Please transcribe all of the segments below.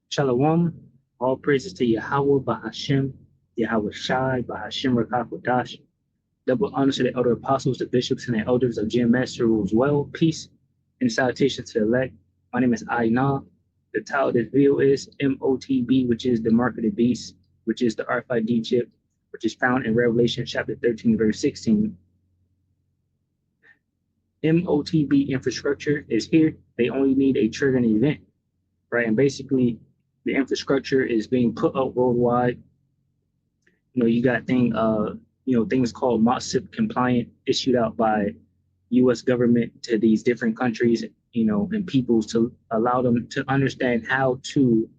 Shalom. All praises to Yahweh Bahashem, Yahweh Shai, Bahashem Rakakwadash. Double honor to the elder apostles, the bishops, and the elders of GMS who rules well. Peace and salutation to the elect. My name is Aina. The title of this video is M.O.T.B, which is the mark of the beast, which is the RFID chip, which is found in Revelation chapter 13, verse 16. M.O.T.B infrastructure is here. They only need a triggering event, right? And basically, the infrastructure is being put up worldwide. You got things called M.O.T.B compliant issued out by U.S. government to these different countries, and peoples to allow them to understand how to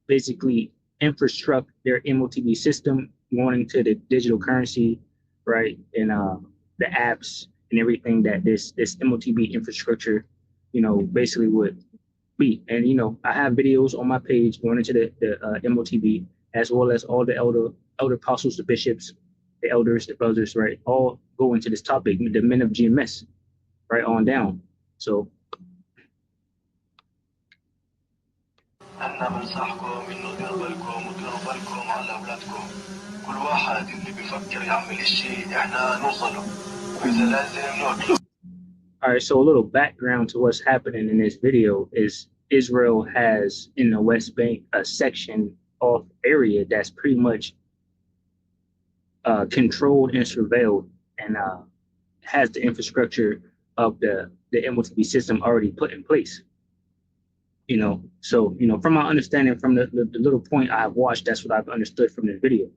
basically infrastructure their M.O.T.B system going into the digital currency, right? And the apps and everything that this M.O.T.B infrastructure, basically would be. And I have videos on my page going into the M.O.T.B, as well as all the elder apostles, the bishops, the elders, the brothers, right? All go into this topic, the men of GMS, right on down. So all right, so a little background to what's happening in this video is Israel has in the West Bank a section of area that's pretty much controlled and surveilled, and has the infrastructure of the M.O.T.B system already put in place. So from my understanding, from the little point I've watched, that's what I've understood from this video.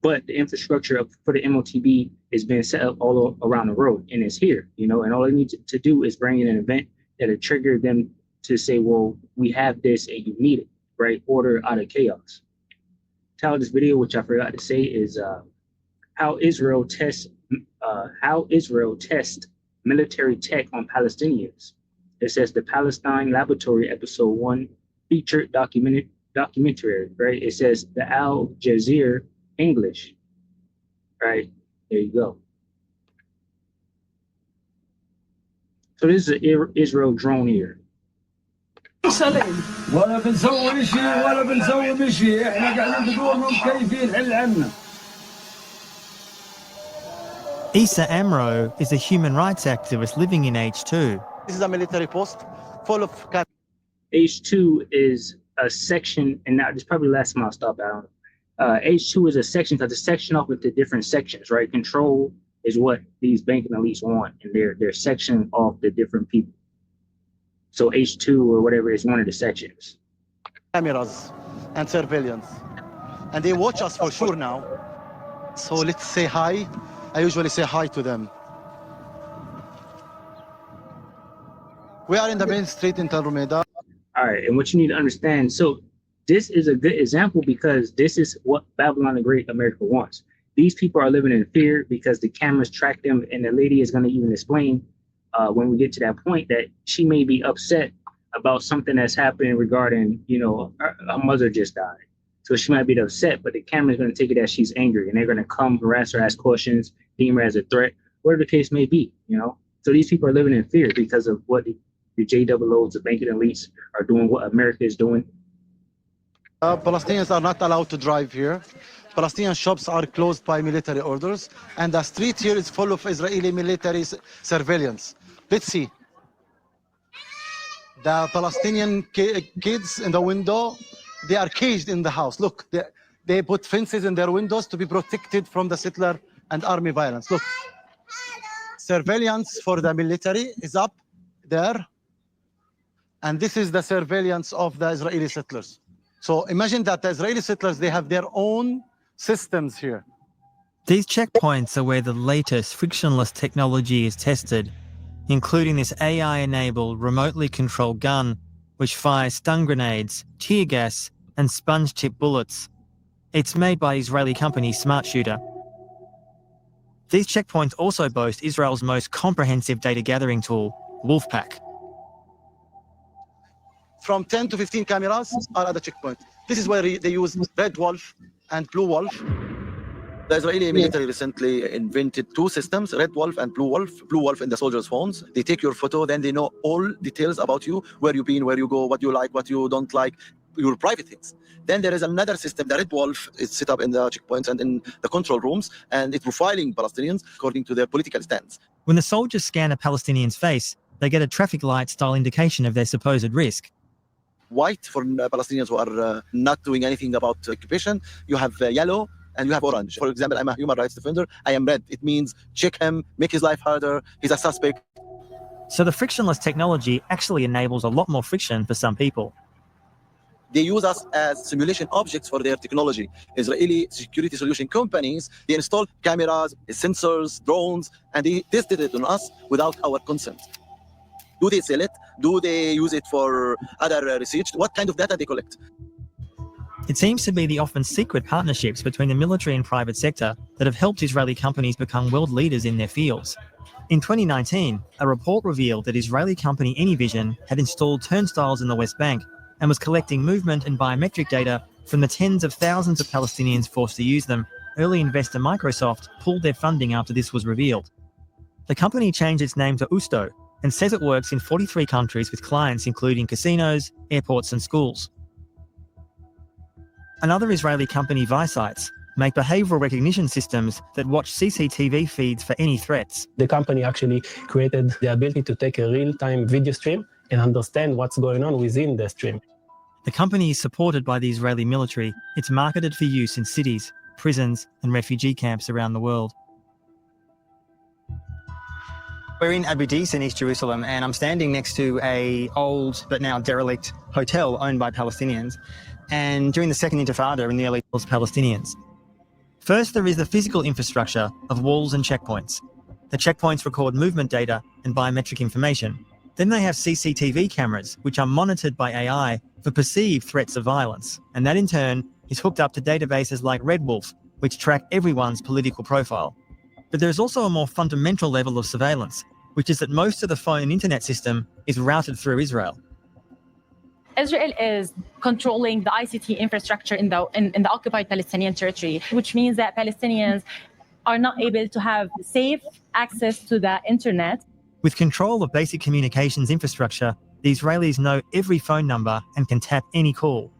But the infrastructure for the M.O.T.B is being set up all around the world, and it's here, and all they need to do is bring in an event that'll trigger them to say, well, we have this and you need it, right? Order out of chaos. Title of this video, which I forgot to say, is how Israel tests military tech on Palestinians. It says the Palestine Laboratory Episode 1 featured documentary, right? It says the Al Jazeera English, right? There you go. So this is an Israel drone here. ولا بنسوي شيء ولا بنسوي شيء، احنا قاعدين بدورنا مكيفين حل عنا. Issa Amro is a human rights activist living in H2. This is a military post full of... H2 is a section, and now this probably last time I'll stop out. H2 is a section because it's section off with the different sections, right? Control is what these banking elites want, and they're section off the different people. So H2 or whatever is one of the sections. Cameras and surveillance, and they watch us for sure now. So let's say hi. I usually say hi to them. We are in the main street in Tel Rumeda. All right, and what you need to understand, so this is a good example because this is what Babylon the Great America wants. These people are living in fear because the cameras track them, and the lady is going to even explain when we get to that point that she may be upset about something that's happening regarding, her mother just died. So she might be upset, but the camera is going to take it as she's angry, and they're going to come harass her, ask questions, deem her as a threat, whatever the case may be, So these people are living in fear because of what the JOOs, the banking elites, are doing, what America is doing. Palestinians are not allowed to drive here. Palestinian shops are closed by military orders, and the street here is full of Israeli military surveillance. Let's see. The Palestinian kids in the window, they are caged in the house. Look, they put fences in their windows to be protected from the settler and army violence. Look, surveillance for the military is up there, and this is the surveillance of the Israeli settlers. So imagine that the Israeli settlers, they have their own systems here. These checkpoints are where the latest frictionless technology is tested, including this AI-enabled remotely controlled gun, which fires stun grenades, tear gas, and sponge-tip bullets. It's made by Israeli company Smart Shooter. These checkpoints also boast Israel's most comprehensive data gathering tool, Wolfpack. From 10 to 15 cameras are at the checkpoint. This is where they use Red Wolf and Blue Wolf. The Israeli military recently invented two systems, Red Wolf and Blue Wolf. Blue Wolf in the soldiers' phones. They take your photo, then they know all details about you, where you've been, where you go, what you like, what you don't like. your private things. Then there is another system, the Red Wolf, is set up in the checkpoints and in the control rooms, and it's profiling Palestinians according to their political stance. When the soldiers scan a Palestinian's face, they get a traffic light style indication of their supposed risk. White for Palestinians who are not doing anything about occupation. You have yellow and you have orange. For example, I'm a human rights defender. I am red. It means check him, make his life harder. He's a suspect. So the frictionless technology actually enables a lot more friction for some people. They use us as simulation objects for their technology. Israeli security solution companies, they install cameras, sensors, drones, and they tested it on us without our consent. Do they sell it? Do they use it for other research? What kind of data they collect? It seems to be the often secret partnerships between the military and private sector that have helped Israeli companies become world leaders in their fields. In 2019, a report revealed that Israeli company AnyVision had installed turnstiles in the West Bank and was collecting movement and biometric data from the tens of thousands of Palestinians forced to use them. Early investor Microsoft pulled their funding after this was revealed. The company changed its name to Usto and says it works in 43 countries with clients including casinos, airports and schools. Another Israeli company, Visites, make behavioral recognition systems that watch CCTV feeds for any threats. The company actually created the ability to take a real-time video stream and understand what's going on within the stream. The company is supported by the Israeli military. It's marketed for use in cities, prisons and refugee camps around the world. We're in Abu Dis in East Jerusalem, and I'm standing next to an old but now derelict hotel owned by Palestinians. And during the Second Intifada in the early Palestinians. First, there is the physical infrastructure of walls and checkpoints. The checkpoints record movement data and biometric information. Then they have CCTV cameras, which are monitored by AI for perceived threats of violence. And that in turn is hooked up to databases like Red Wolf, which track everyone's political profile. But there's also a more fundamental level of surveillance, which is that most of the phone and internet system is routed through Israel. Israel is controlling the ICT infrastructure in the occupied Palestinian territory, which means that Palestinians are not able to have safe access to the internet. With control of basic communications infrastructure, the Israelis know every phone number and can tap any call.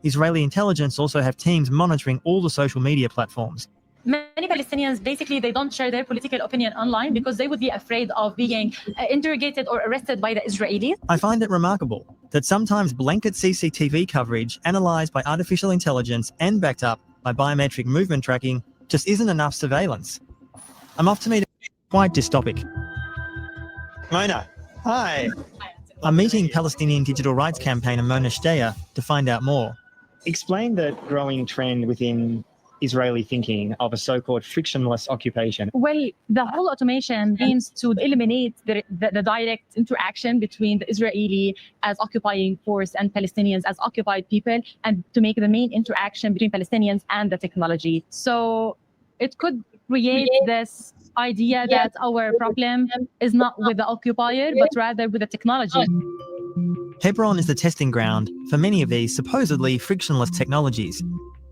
Israeli intelligence also have teams monitoring all the social media platforms. Many Palestinians, basically, they don't share their political opinion online because they would be afraid of being interrogated or arrested by the Israelis. I find it remarkable that sometimes blanket CCTV coverage analysed by artificial intelligence and backed up by biometric movement tracking just isn't enough surveillance. I'm off to meet quite dystopic. Mona, hi. I'm meeting Palestinian digital rights campaigner Mona Shteya to find out more. Explain the growing trend within Israeli thinking of a so-called frictionless occupation. Well, the whole automation aims to eliminate the direct interaction between the Israeli as occupying force and Palestinians as occupied people, and to make the main interaction between Palestinians and the technology. So it could create this idea that our problem is not with the occupier, but rather with the technology. Hebron is the testing ground for many of these supposedly frictionless technologies.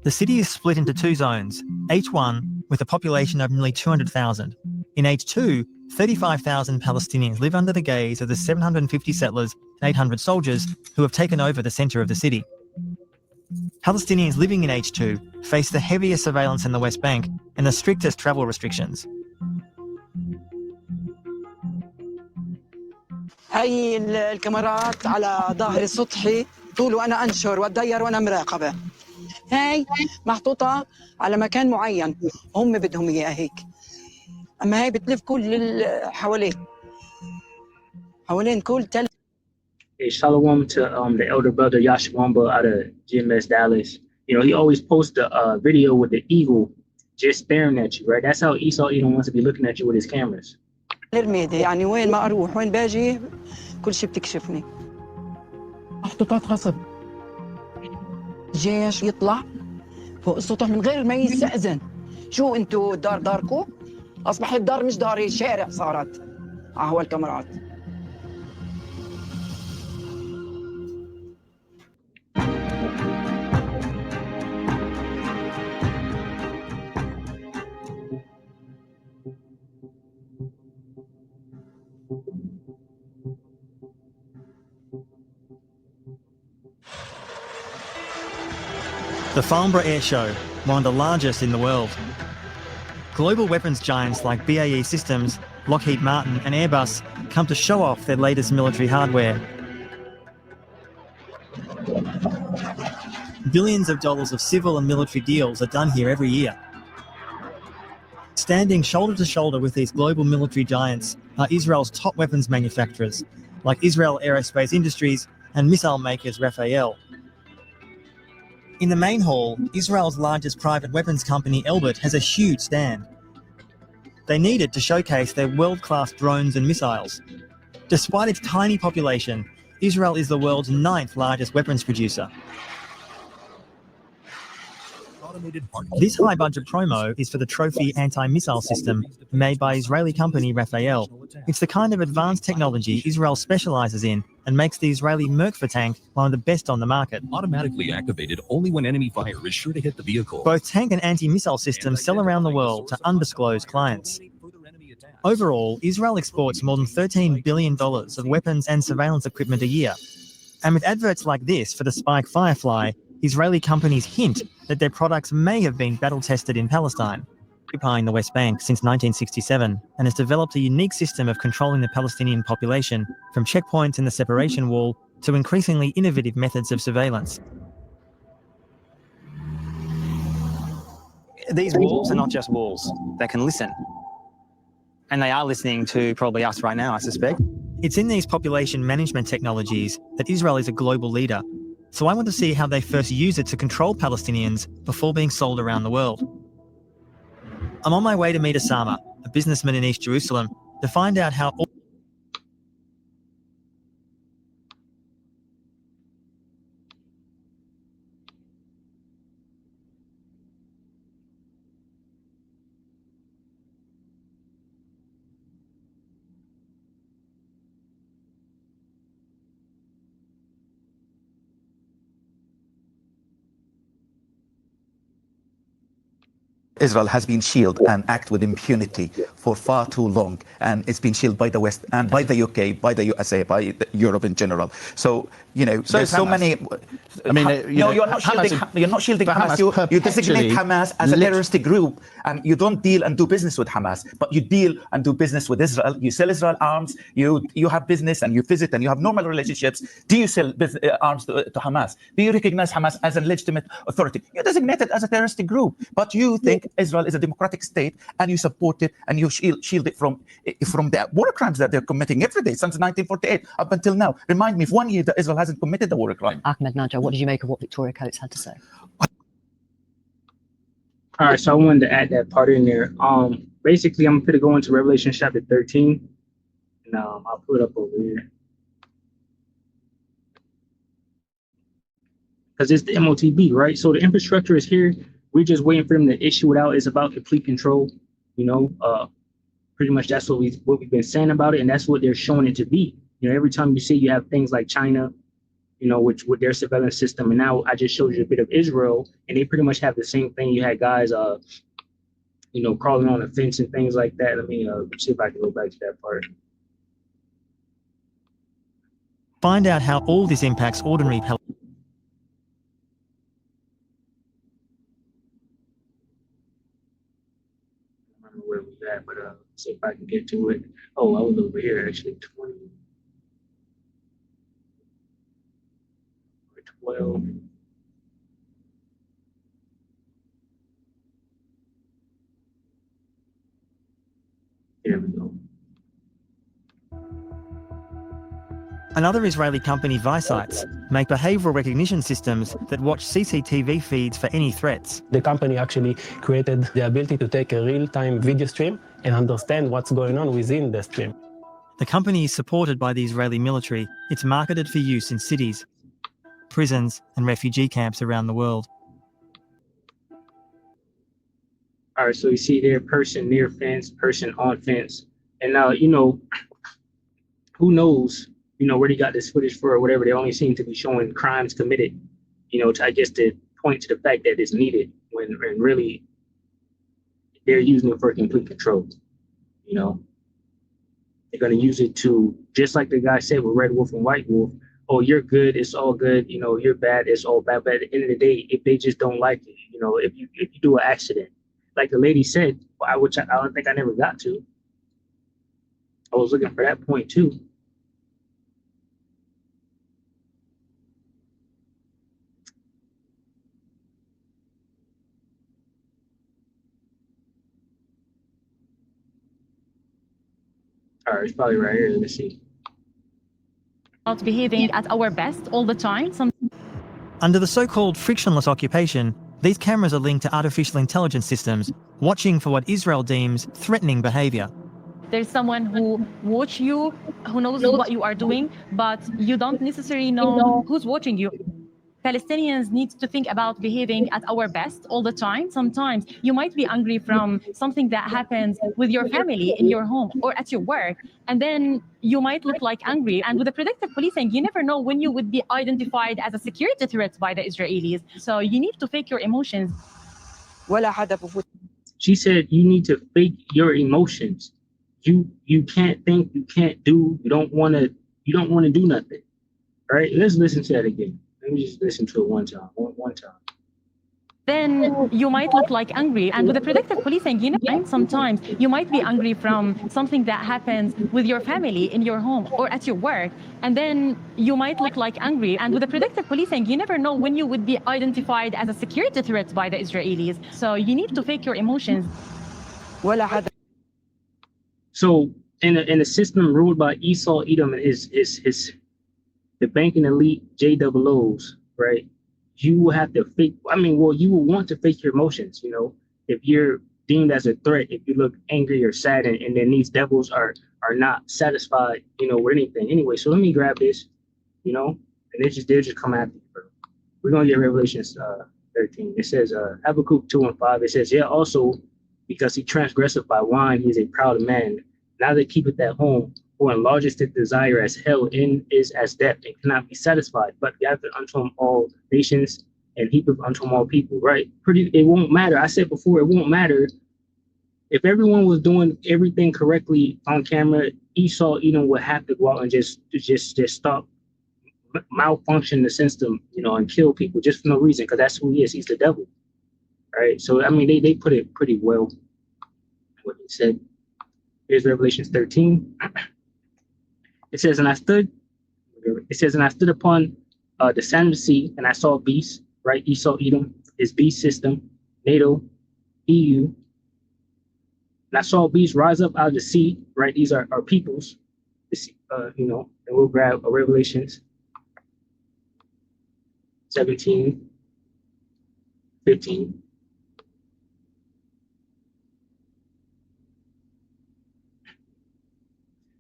The city is split into two zones, H1 with a population of nearly 200,000. In H2, 35,000 Palestinians live under the gaze of the 750 settlers and 800 soldiers who have taken over the centre of the city. Palestinians living in H2 face the heaviest surveillance in the West Bank and the strictest travel restrictions. هاي الكاميرات على ظهر سطحي طول وانا انشر واتدير وانا مراقبه. هاي محطوطه على مكان معين هم بدهم اياه هيك. اما هاي بتلف كل حوالين كل تل. Hey, shalom to the elder brother Yashwamba out of GMS Dallas. You know, he always posts a video with the eagle just staring at you, right? That's how Esau Edom wants to be looking at you with his cameras. الميدة يعني وين ما اروح وين باجي كل شيء بتكشفني. محطوطات غصب. جيش يطلع فوق السطح من غير ما يستأذن. شو انتو الدار داركو؟ اصبحت الدار مش داري شارع صارت. هو الكاميرات. The Farnborough Air Show, one of the largest in the world. Global weapons giants like BAE Systems, Lockheed Martin and Airbus come to show off their latest military hardware. Billions of dollars of civil and military deals are done here every year. Standing shoulder to shoulder with these global military giants are Israel's top weapons manufacturers, like Israel Aerospace Industries and missile makers Rafael. In the main hall, Israel's largest private weapons company, Elbit, has a huge stand. They need it to showcase their world-class drones and missiles. Despite its tiny population, Israel is the world's 9th largest weapons producer. This high-budget promo is for the Trophy anti-missile system made by Israeli company Rafael. It's the kind of advanced technology Israel specializes in and makes the Israeli M.O.T.B tank one of the best on the market. Automatically activated only when enemy fire is sure to hit the vehicle. Both tank and anti-missile systems sell around the world to undisclosed clients. Overall, Israel exports more than $13 billion of weapons and surveillance equipment a year. And with adverts like this for the Spike Firefly, Israeli companies hint that their products may have been battle-tested in Palestine, occupying the West Bank since 1967, and has developed a unique system of controlling the Palestinian population, from checkpoints in the separation wall to increasingly innovative methods of surveillance. These walls are not just walls. They can listen. And they are listening to probably us right now, I suspect. It's in these population management technologies that Israel is a global leader. So I want to see how they first use it to control Palestinians before being sold around the world. I'm on my way to meet Osama, a businessman in East Jerusalem, to find out how all Israel has been shielded and act with impunity for far too long, and it's been shielded by the West and by the UK, by the USA, by Europe in general. So, you know, So there's so Hamas. many. I mean, No, you're not shielding. You're not shielding Hamas. You designate Hamas as a terrorist group, and you don't deal and do business with Hamas, but you deal and do business with Israel. You sell Israel arms. You have business and you visit and you have normal relationships. Do you sell arms to Hamas? Do you recognize Hamas as a legitimate authority? You designate it as a terrorist group, but you think Israel is a democratic state and you support it and you shield it from the war crimes that they're committing every day since 1948 up until now. Remind me of 1 year that Israel hasn't committed a war crime. Ahmed Najjar, what did you make of what Victoria Coates had to say? All right, so I wanted to add that part in there. Basically, I'm going to go into Revelation chapter 13, and I'll put it up over here. Because it's the M.O.T.B, right? So the infrastructure is here. We're just waiting for them to issue it out. It's about complete control, you know. Pretty much that's what we've been saying about it, and that's what they're showing it to be. You know, every time you see, you have things like China, you know, which with their surveillance system, and now I just showed you a bit of Israel, and they pretty much have the same thing. You had guys, you know, crawling on a fence and things like that. Let me see if I can go back to that part. find out how all this impacts ordinary Palestinians. Where was that? But see if I can get to it. Oh, I was over here actually. 20 or 12. There we go. Another Israeli company, Visites, make behavioral recognition systems that watch CCTV feeds for any threats. The company actually created the ability to take a real-time video stream and understand what's going on within the stream. The company is supported by the Israeli military. It's marketed for use in cities, prisons, and refugee camps around the world. All right, so you see there, person near fence, person on fence. And now, you know, who knows, you know, where they got this footage for or whatever. They only seem to be showing crimes committed, you know, to, I guess, to point to the fact that it's needed when really they're using it for complete control, you know. They're going to use it to, just like the guy said with Red Wolf and White Wolf, oh, you're good, it's all good, you know, you're bad, it's all bad. But at the end of the day, if they just don't like it, you know, if you do an accident, like the lady said, which I don't think I never got to. I was looking for that point too. All right, it's probably right here. Let's see. Not behaving at our best all the time. Under the so-called frictionless occupation, these cameras are linked to artificial intelligence systems, watching for what Israel deems threatening behavior. There's someone who watch you, who knows what you are doing, but you don't necessarily know who's watching you. Palestinians need to think about behaving at our best all the time. Sometimes you might be angry from something that happens with your family in your home or at your work, and then you might look like angry. And with the predictive policing, you never know when you would be identified as a security threat by the Israelis. So you need to fake your emotions. She said you need to fake your emotions. You can't think, you can't do, you don't want to do nothing. All right, let's listen to that again. Let me just listen to it one time. Then you might look like angry. And with the predictive policing, you know, sometimes you might be angry from something that happens with your family in your home or at your work, and then you might look like angry. And with the predictive policing, you never know when you would be identified as a security threat by the Israelis. So you need to fake your emotions. So in a system ruled by Esau, Edom, and his the banking elite JOOs, right? You will have to fake. I mean, well, you will want to fake your emotions. You know, if you're deemed as a threat, if you look angry or sad, and then these devils are not satisfied, you know, with anything. Anyway, so let me grab this, you know, and they'll just come after you. We're gonna get Revelations 13. It says Habakkuk 2:5. It says, yeah, also because he transgresseth by wine, he is a proud man. Now that keepeth at home, who enlargeth his desire as hell, in is as death, and cannot be satisfied, but gathereth unto him all nations, and heapeth unto him all people. Right? It won't matter. I said before, it won't matter if everyone was doing everything correctly on camera. Esau, Edom would have to go out and just stop malfunction the system, you know, and kill people just for no reason, because that's who he is. He's the devil. Right? So I mean, they put it pretty well. What he said. Here's Revelations 13. It says, and I stood upon the sand of the sea, and I saw beasts, right? Esau, Edom, his beast system, NATO, EU. And I saw beasts rise up out of the sea, right? These are our peoples, you know, and we'll grab Revelations 17, 15.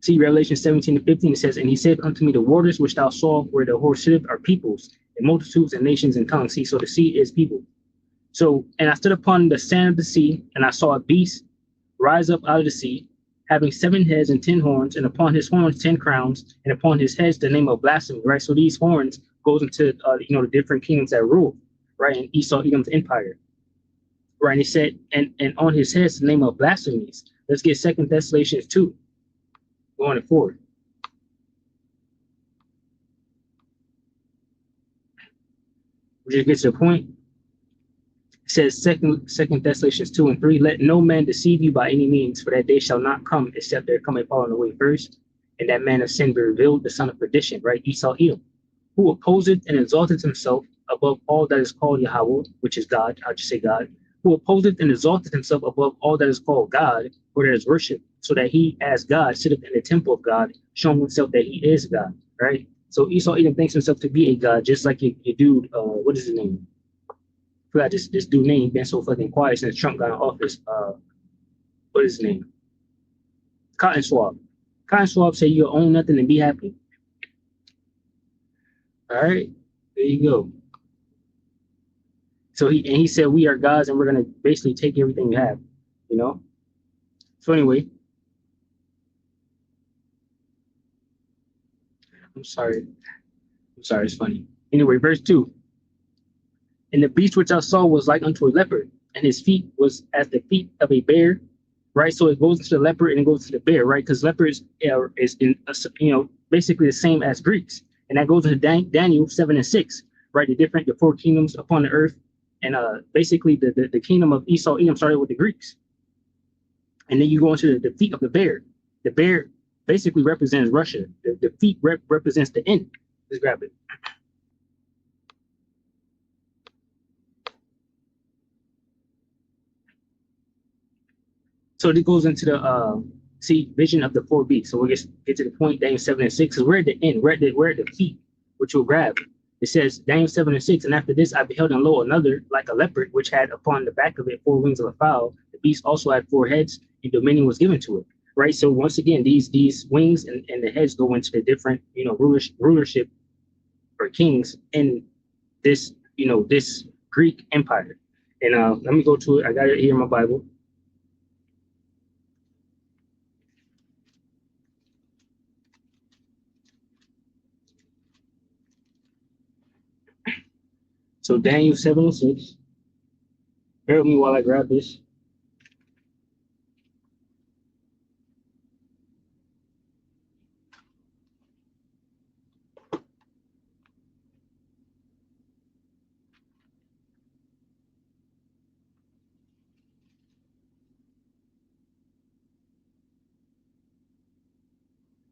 See Revelation 17 to 15, it says, and he said unto me, the waters which thou saw where the horse sitteth are peoples, and multitudes and nations and tongues. See, so the sea is people. So, and I stood upon the sand of the sea, and I saw a beast rise up out of the sea, having 7 heads and 10 horns, and upon his horns 10 crowns, and upon his heads the name of blasphemy, right? So these horns goes into, you know, the different kingdoms that rule, right? And Esau, Edom's empire, right? And he said, and on his heads the name of blasphemies. Let's get 2 Thessalonians 2. Going forward. We just get to the point. It says Second Thessalonians 2 and 3, let no man deceive you by any means, for that day shall not come except there come a falling away first, and that man of sin be revealed, the son of perdition, right? Esau, Edom, who opposeth and exalteth himself above all that is called Yahweh, which is God. I'll just say God. Who opposeth and exalteth himself above all that is called God, or that is worship, so that he, as God, sitteth in the temple of God, showing himself that he is God, right? So Esau Edom thinks himself to be a God, just like your dude, what is his name? I forgot this dude name, been so fucking quiet since Trump got in office. What is his name? Cotton Swab. Cotton Swab say you'll own nothing and be happy. All right, there you go. So he said we are gods and we're gonna basically take everything you have, you know? So anyway, I'm sorry, it's funny. Anyway, verse 2. And the beast which I saw was like unto a leopard, and his feet was as the feet of a bear, right? So it goes into the leopard and it goes to the bear, right? Because leopards is in, you know, basically the same as Greeks. And that goes into Daniel 7 and 6, right? The 4 kingdoms upon the earth. And basically the kingdom of Esau, Edom started with the Greeks. And then you go into the feet of the bear. The bear basically represents Russia. The feet represents the end. Let's grab it. So it goes into the vision of the 4 beasts. So we'll get to the point, Daniel 7 and 6. So we're at the end, we're at the feet, which we'll grab. It says, Daniel 7 and 6, and after this I beheld, and lo, another like a leopard, which had upon the back of it 4 wings of a fowl. The beast also had 4 heads, and dominion was given to it. Right. So once again, these wings and the heads go into the different, rulership or kings in this, this Greek empire. And let me go to it. I got it here in my Bible. So Daniel 7 and 6. Bear with me while I grab this.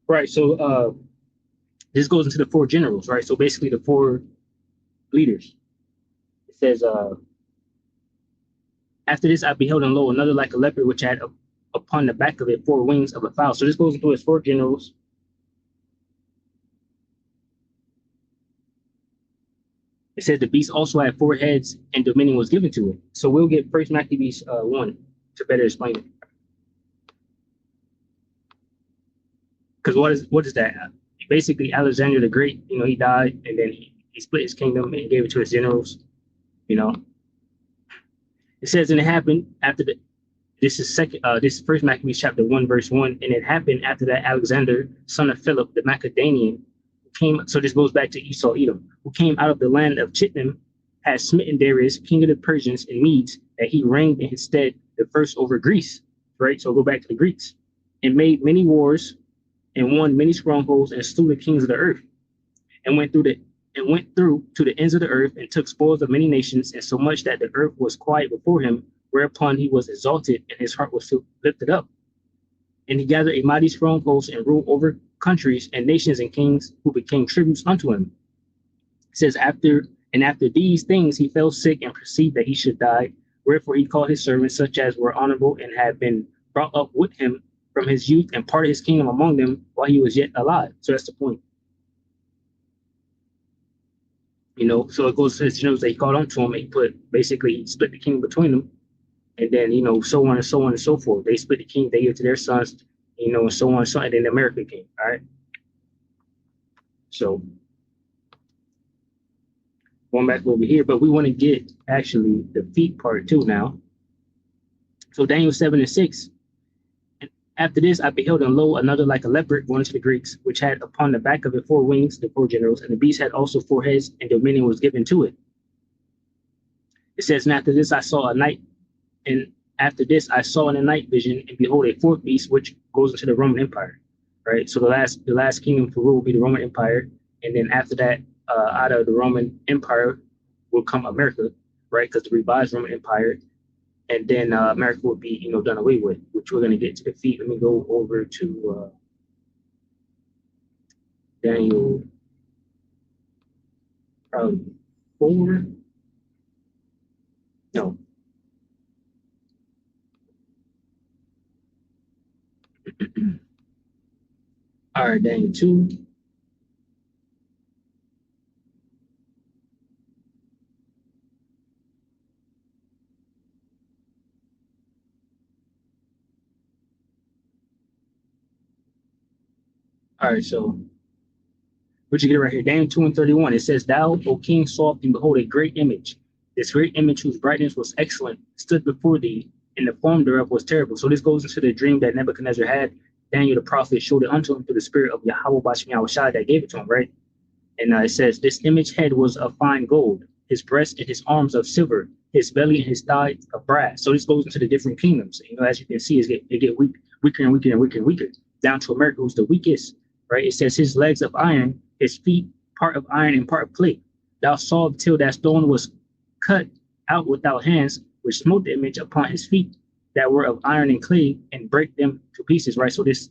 Right. So this goes into the 4 generals, right? So basically the 4 leaders. It says, after this I beheld, and lo, another like a leopard, which had upon the back of it 4 wings of a fowl. So this goes into his 4 generals. It said the beast also had 4 heads, and dominion was given to it. So we'll get First Maccabees 1 to better explain it. Because what is that? Basically, Alexander the Great, he died, and then he split his kingdom and gave it to his generals. It says, and it happened after this is First Maccabees chapter 1 verse 1, and it happened after that Alexander, son of Philip the Macedonian, came. So this goes back to Esau, Edom, who came out of the land of Chittim, had smitten Darius, king of the Persians and Medes, that he reigned in his stead the first over Greece. Right. So go back to the Greeks, and made many wars, and won many strongholds, and slew the kings of the earth, and went through to the ends of the earth, and took spoils of many nations, and so much that the earth was quiet before him, whereupon he was exalted, and his heart was lifted up. And he gathered a mighty strong host, and ruled over countries and nations and kings, who became tributes unto him. It says, after these things he fell sick, and perceived that he should die. Wherefore he called his servants, such as were honorable, and had been brought up with him from his youth, and parted his kingdom among them while he was yet alive. So that's the point. So it goes to his generals that he called unto him, and he split the kingdom between them. And then, so on and so on and so forth. They split the kingdom, they gave it to their sons, and so on and so on. And then America came. All right. So going back over here, but we want to get actually the feet part too now. So Daniel 7 and 6. After this I beheld, and lo, another like a leopard, one to the Greeks, which had upon the back of it 4 wings, the 4 generals, and the beast had also 4 heads, and dominion was given to it. It says, and after this I saw in a night vision, and behold, a 4th beast, which goes into the Roman Empire. Right. So the last kingdom to rule will be the Roman Empire, and then after that, out of the Roman Empire will come America, right? Because the revised Roman Empire. And then America would be, done away with, which we're going to get to the feet. Let me go over to Daniel probably 4. No. All right, Daniel 2. All right, so what you get right here, Daniel 2 and 31. It says, thou, O king, saw and behold a great image. This great image, whose brightness was excellent, stood before thee, and the form thereof was terrible. So this goes into the dream that Nebuchadnezzar had. Daniel the prophet showed it unto him through the spirit of Yahweh Bashem Yahushua that gave it to him, right? And it says, this image head was of fine gold, his breast and his arms of silver, his belly and his thighs of brass. So this goes into the different kingdoms. As you can see, it get weaker and weaker and weaker and weaker, down to America, who's the weakest. Right, it says his legs of iron, his feet part of iron and part of clay. Thou sawest till that stone was cut out without hands, which smote the image upon his feet that were of iron and clay, and break them to pieces, right? So this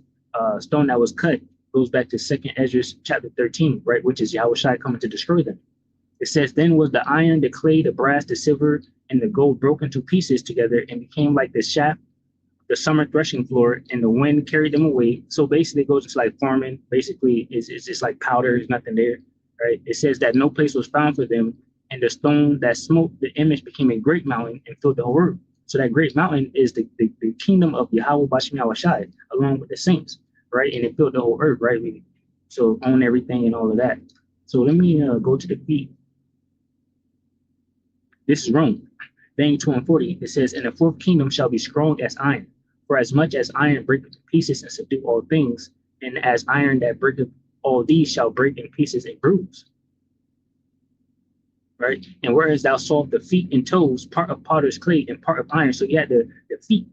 stone that was cut goes back to 2nd Ezra chapter 13, right? Which is Yahushua coming to destroy them. It says, then was the iron, the clay, the brass, the silver, and the gold broken to pieces together and became like the shaft, the summer threshing floor, and the wind carried them away. So basically it goes into like farming. Basically it's just like powder, there's nothing there, right? It says that no place was found for them, and the stone that smote the image became a great mountain and filled the whole earth. So that great mountain is the kingdom of Yahweh Bashim Yahushai, along with the saints, right? And it filled the whole earth, right? So own everything and all of that. So let me go to the feet. This is Rome. Daniel 2:40. It says, and the fourth kingdom shall be strong as iron. For as much as iron breaketh to pieces and subdue all things, and as iron that breaketh all these shall break in pieces and bruise. Right? And whereas thou sawest the feet and toes, part of potter's clay and part of iron. So you had the feet.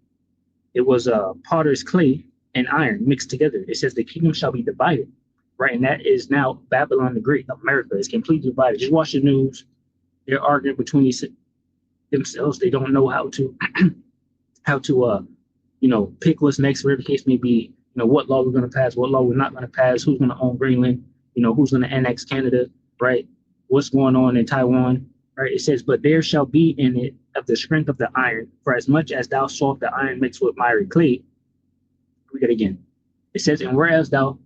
It was potter's clay and iron mixed together. It says the kingdom shall be divided. Right? And that is now Babylon the Great. America is completely divided. Just watch the news. They're arguing between themselves. They don't know how to pick what's next, whatever the case may be, what law we're going to pass, what law we're not going to pass, who's going to own Greenland, who's going to annex Canada, right? What's going on in Taiwan, right? It says, but there shall be in it of the strength of the iron, for as much as thou sawest the iron mixed with miry clay. Read it again. It says, and whereas thou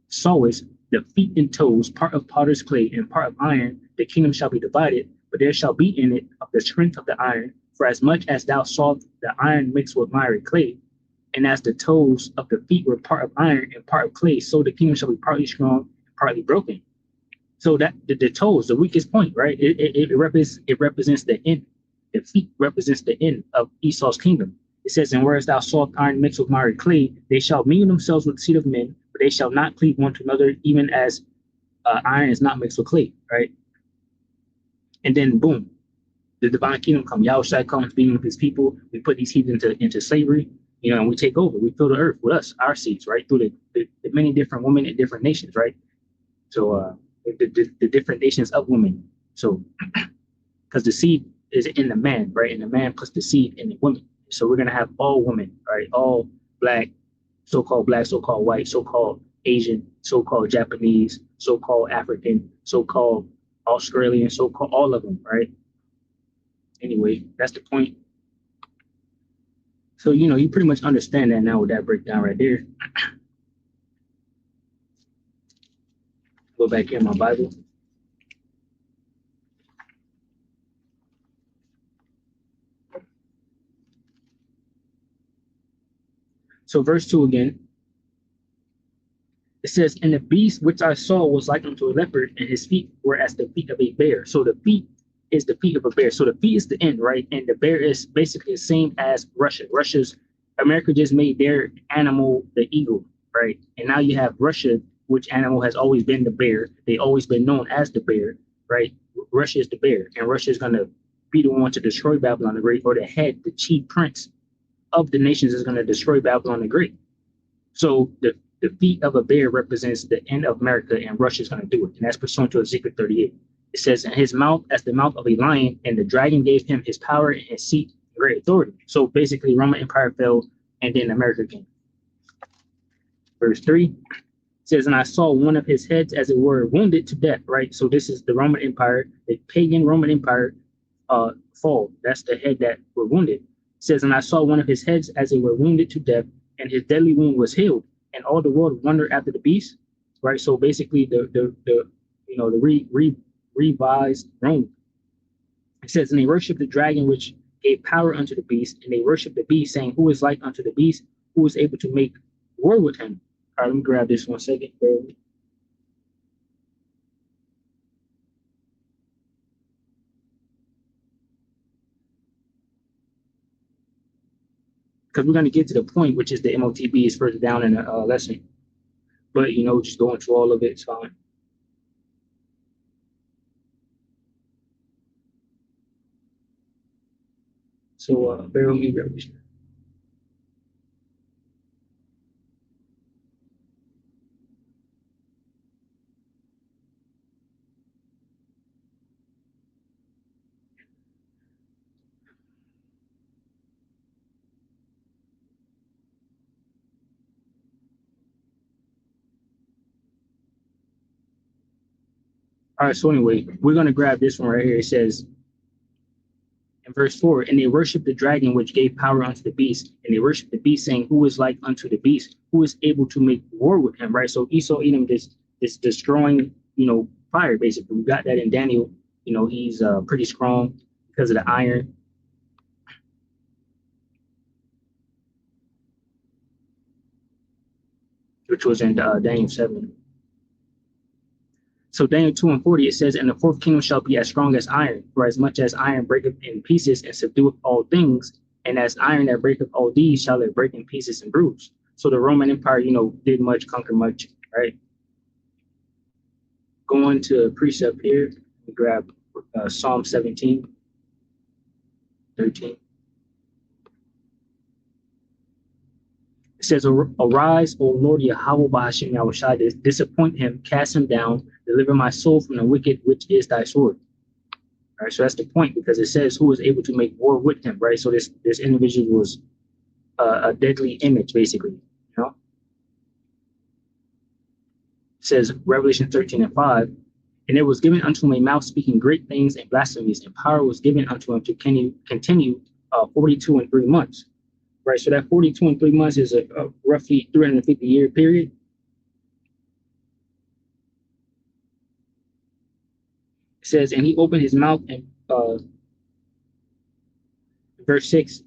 sawest the feet and toes, part of potter's clay and part of iron, the kingdom shall be divided, but there shall be in it of the strength of the iron, for as much as thou sawest the iron mixed with miry clay, and as the toes of the feet were part of iron and part of clay, so the kingdom shall be partly strong and partly broken. So that the toes, the weakest point, right? It represents the end. The feet represents the end of Esau's kingdom. It says, and whereas thou sawest iron mixed with miry clay, they shall mingle themselves with the seed of men, but they shall not cleave one to another, even as iron is not mixed with clay, right? And then boom, the divine kingdom comes. Yahushua comes being with his people. We put these heathens into slavery, and we take over. We fill the earth with us, our seeds, right? Through the many different women in different nations, right? So the different nations of women. So because the seed is in the man, right? And the man puts the seed in the woman. So we're gonna have all women, right? All black, so-called white, so-called Asian, so-called Japanese, so-called African, so-called Australian, so-called all of them, right? Anyway, that's the point. So, you pretty much understand that now with that breakdown right there. Go back here in my Bible. So verse 2 again. It says, and the beast which I saw was like unto a leopard, and his feet were as the feet of a bear. So the feet is the feet of a bear. So the feet is the end, right? And the bear is basically the same as Russia. America just made their animal the eagle, right? And now you have Russia, which animal has always been the bear. They always been known as the bear, right? Russia is the bear, and Russia is going to be the one to destroy Babylon the Great, or the head, the chief prince of the nations is going to destroy Babylon the Great. So the feet of a bear represents the end of America, and Russia is going to do it. And that's pursuant to Ezekiel 38. It says, and his mouth as the mouth of a lion, and the dragon gave him his power and his seat and great authority. So basically, Roman Empire fell, and then America came. Verse 3 says, and I saw one of his heads as it were wounded to death, right? So this is the Roman Empire, the pagan Roman Empire fall. That's the head that were wounded. It says, and I saw one of his heads as it were wounded to death, and his deadly wound was healed, and all the world wondered after the beast, right? So basically the revised Rome. It says, and they worshiped the dragon which gave power unto the beast, and they worshiped the beast, saying, who is like unto the beast, who is able to make war with him? All right, let me grab this 1 second. Because we're going to get to the point, which is the M.O.T.B is further down in the lesson. But, just going through all of it, it's fine. So bear with me, Revelation. All right, so anyway, we're going to grab this one right here. It says in verse 4, and they worshiped the dragon which gave power unto the beast, and they worshiped the beast, saying, who is like unto the beast, who is able to make war with him, right? So Esau, Edom, this destroying, fire, basically. We got that in Daniel. He's pretty strong because of the iron. Which was in Daniel 7. So Daniel 2 and 40, it says, and the fourth kingdom shall be as strong as iron, for as much as iron breaketh in pieces and subdueth all things, and as iron that breaketh all these shall it break in pieces and bruise. So the Roman Empire, did much, conquer much, right? Going to precept here, we grab Psalm 17, 13. It says, arise, O Lord Yahweh Bahashim Yahushai, disappoint him, cast him down, deliver my soul from the wicked, which is thy sword. All right, so that's the point, because it says who is able to make war with him, right? So this individual was a deadly image, basically. It says Revelation 13 and 5, and it was given unto him a mouth speaking great things and blasphemies, and power was given unto him to continue 42 and 3 months. Right, so that 42 and 3 months is a roughly 350-year period. It says, and he opened his mouth, and verse 6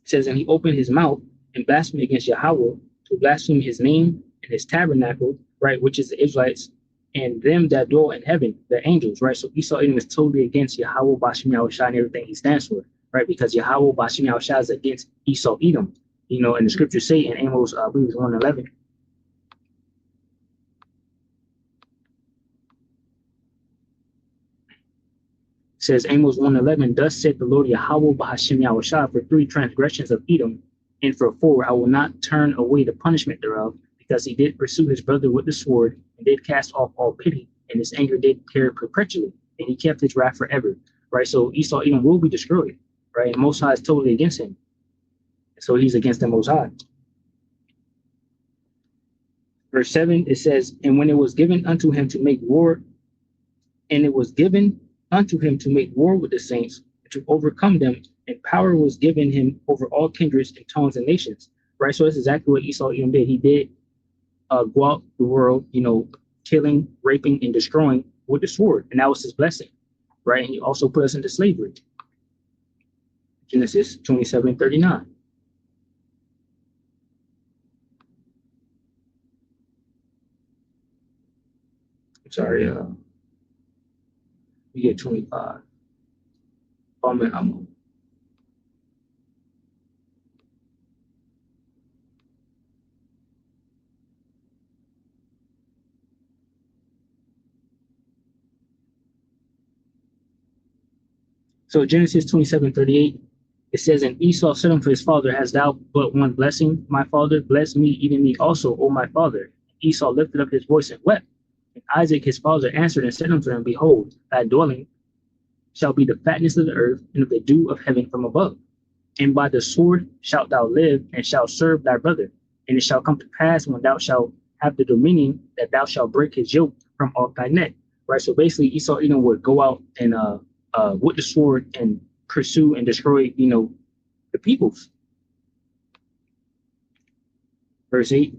says, and he opened his mouth and blasphemed against Yahweh, to blaspheme his name and his tabernacle, right, which is the Israelites, and them that dwell in heaven, the angels, right? So Esau Edom is totally against Yahweh, Bashim Yahushai, and everything he stands for, right? Because Yahweh, Bashim Yahushai is against Esau Edom. And the scriptures say in Amos, I believe it's 1:11. Says Amos 1:11, thus said the Lord Yahweh Bahashim Yahushai, for 3 transgressions of Edom, and for 4 I will not turn away the punishment thereof, because he did pursue his brother with the sword, and did cast off all pity, and his anger did carry perpetually, and he kept his wrath forever. Right, so Esau Edom will be destroyed, right? And Most High is totally against him, so he's against the Most High. Verse 7, it says, and when it was given unto him to make war, and it was given unto him to make war with the saints, to overcome them, and power was given him over all kindreds and tongues and nations. Right, so that's exactly what Esau Edom did. He did go out the world, killing, raping, and destroying with the sword, and that was his blessing. Right, and he also put us into slavery. Genesis 27:39. Sorry, we get 25. So Genesis 27:38, it says, and Esau said unto his father, hast thou but one blessing, my father? Bless me, even me also, O my father. Esau lifted up his voice and wept. And Isaac his father answered and said unto him, behold, thy dwelling shall be the fatness of the earth, and of the dew of heaven from above. And by the sword shalt thou live, and shalt serve thy brother. And it shall come to pass, when thou shalt have the dominion, that thou shalt break his yoke from off thy neck. Right, so basically Esau Edom would go out and with the sword and pursue and destroy, the peoples. Verse 8.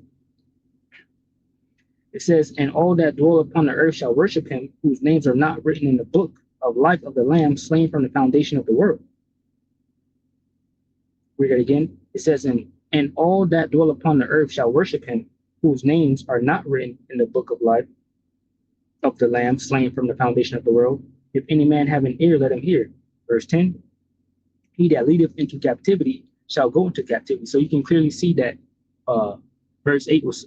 It says, and all that dwell upon the earth shall worship him, whose names are not written in the book of life of the Lamb slain from the foundation of the world. Read it again. It says, and all that dwell upon the earth shall worship him, whose names are not written in the book of life of the Lamb slain from the foundation of the world. If any man have an ear, let him hear. Verse 10, he that leadeth into captivity shall go into captivity. So you can clearly see that verse 8 was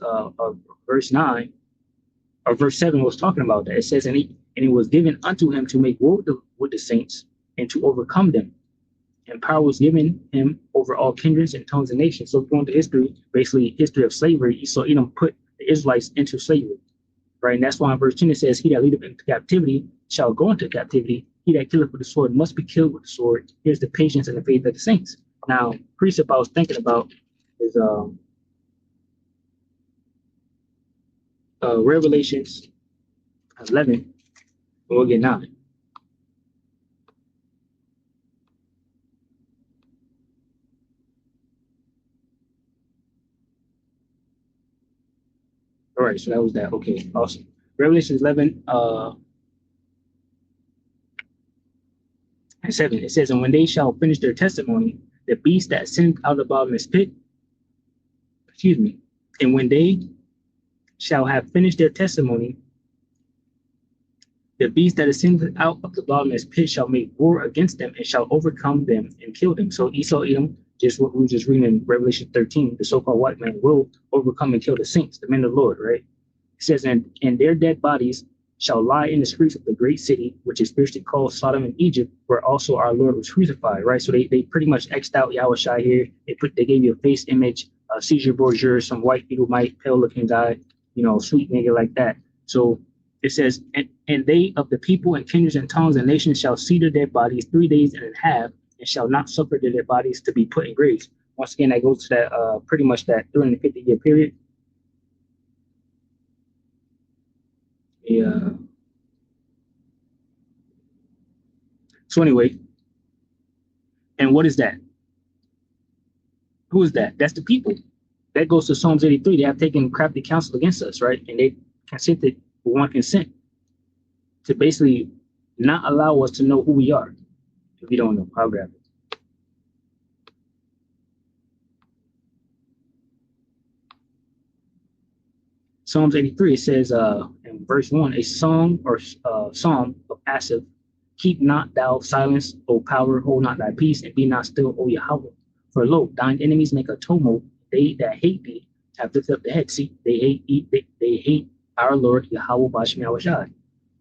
verse 9 or verse 7 was talking about that. It says, and it was given unto him to make war with the saints and to overcome them. And power was given him over all kindreds and tongues and nations. So going to history, basically history of slavery, Esau Edom put the Israelites into slavery. Right, and that's why in verse 10 it says, he that leadeth into captivity shall go into captivity. He that killeth with the sword must be killed with the sword. Here's the patience and the faith of the saints. Now, precept I was thinking about is Revelations 11. We'll get 9. All right, so that was that. Okay, awesome. Revelation 11, and 7. It says, and when they shall finish their testimony, the beast that ascended out of the bottomless pit, excuse me, and when they shall have finished their testimony, the beast that ascended out of the bottomless pit shall make war against them and shall overcome them and kill them. So Esau, Edom, just what we were just reading in Revelation 13, the so-called white man will overcome and kill the saints, the men of the Lord, right? It says, and their dead bodies shall lie in the streets of the great city, which is spiritually called Sodom and Egypt, where also our Lord was crucified, right? So they pretty much X'd out Yahushua here. They gave you a face image, Caesar Borgia, some white people, might pale looking guy, sweet nigga like that. So it says, and they of the people and kindreds and tongues and nations shall see their dead bodies 3 days and a half, and shall not suffer their dead bodies to be put in graves. Once again, that goes to that pretty much that 350-year period. Yeah. So anyway, and what is that? Who is that? That's the people. That goes to Psalms 83. They have taken crafty counsel against us, right? And they consented with one consent to basically not allow us to know who we are. If you don't know, I'll grab it. Psalms 83, it says in verse 1, a song or psalm of Asaph. Keep not thou silence, O power, hold not thy peace, and be not still, O Yahweh. For lo, thine enemies make a tumult, they that hate thee have lifted up the head. See, they hate our Lord Yahweh Bashem Yahushai. It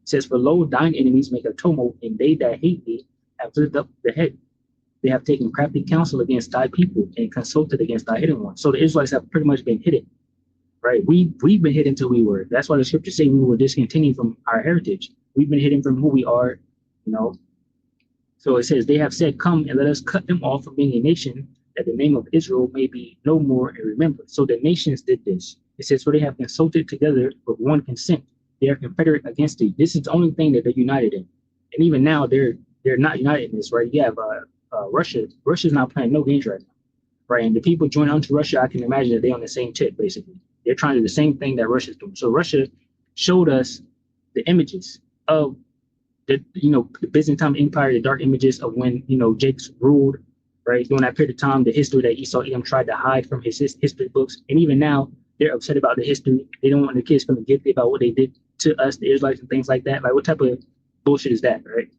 says, for lo, thine enemies make a tumult, and they that hate thee have lifted up the head. They have taken crafty counsel against thy people and consulted against thy hidden ones. So the Israelites have pretty much been hidden, right? We've been hidden till we were. That's why the scriptures say we were discontinued from our heritage. We've been hidden from who we are, So it says, they have said, come and let us cut them off from being a nation, that the name of Israel may be no more in remembrance. So the nations did this. It says, for they have consulted together with one consent. They are confederate against thee. This is the only thing that they're united in. And even now, they're not united in this, right? You have Russia. Russia's not playing no games right now, right? And the people join onto Russia, I can imagine that they're on the same tip, basically. They're trying to do the same thing that Russia's doing. So Russia showed us the images of the Byzantine Empire, the dark images of when Jakes ruled, right? During that period of time, the history that Esau Edom tried to hide from his history books, and even now they're upset about the history. They don't want the kids feeling guilty about what they did to us, the Israelites, and things like that. Like, what type of bullshit is that, right?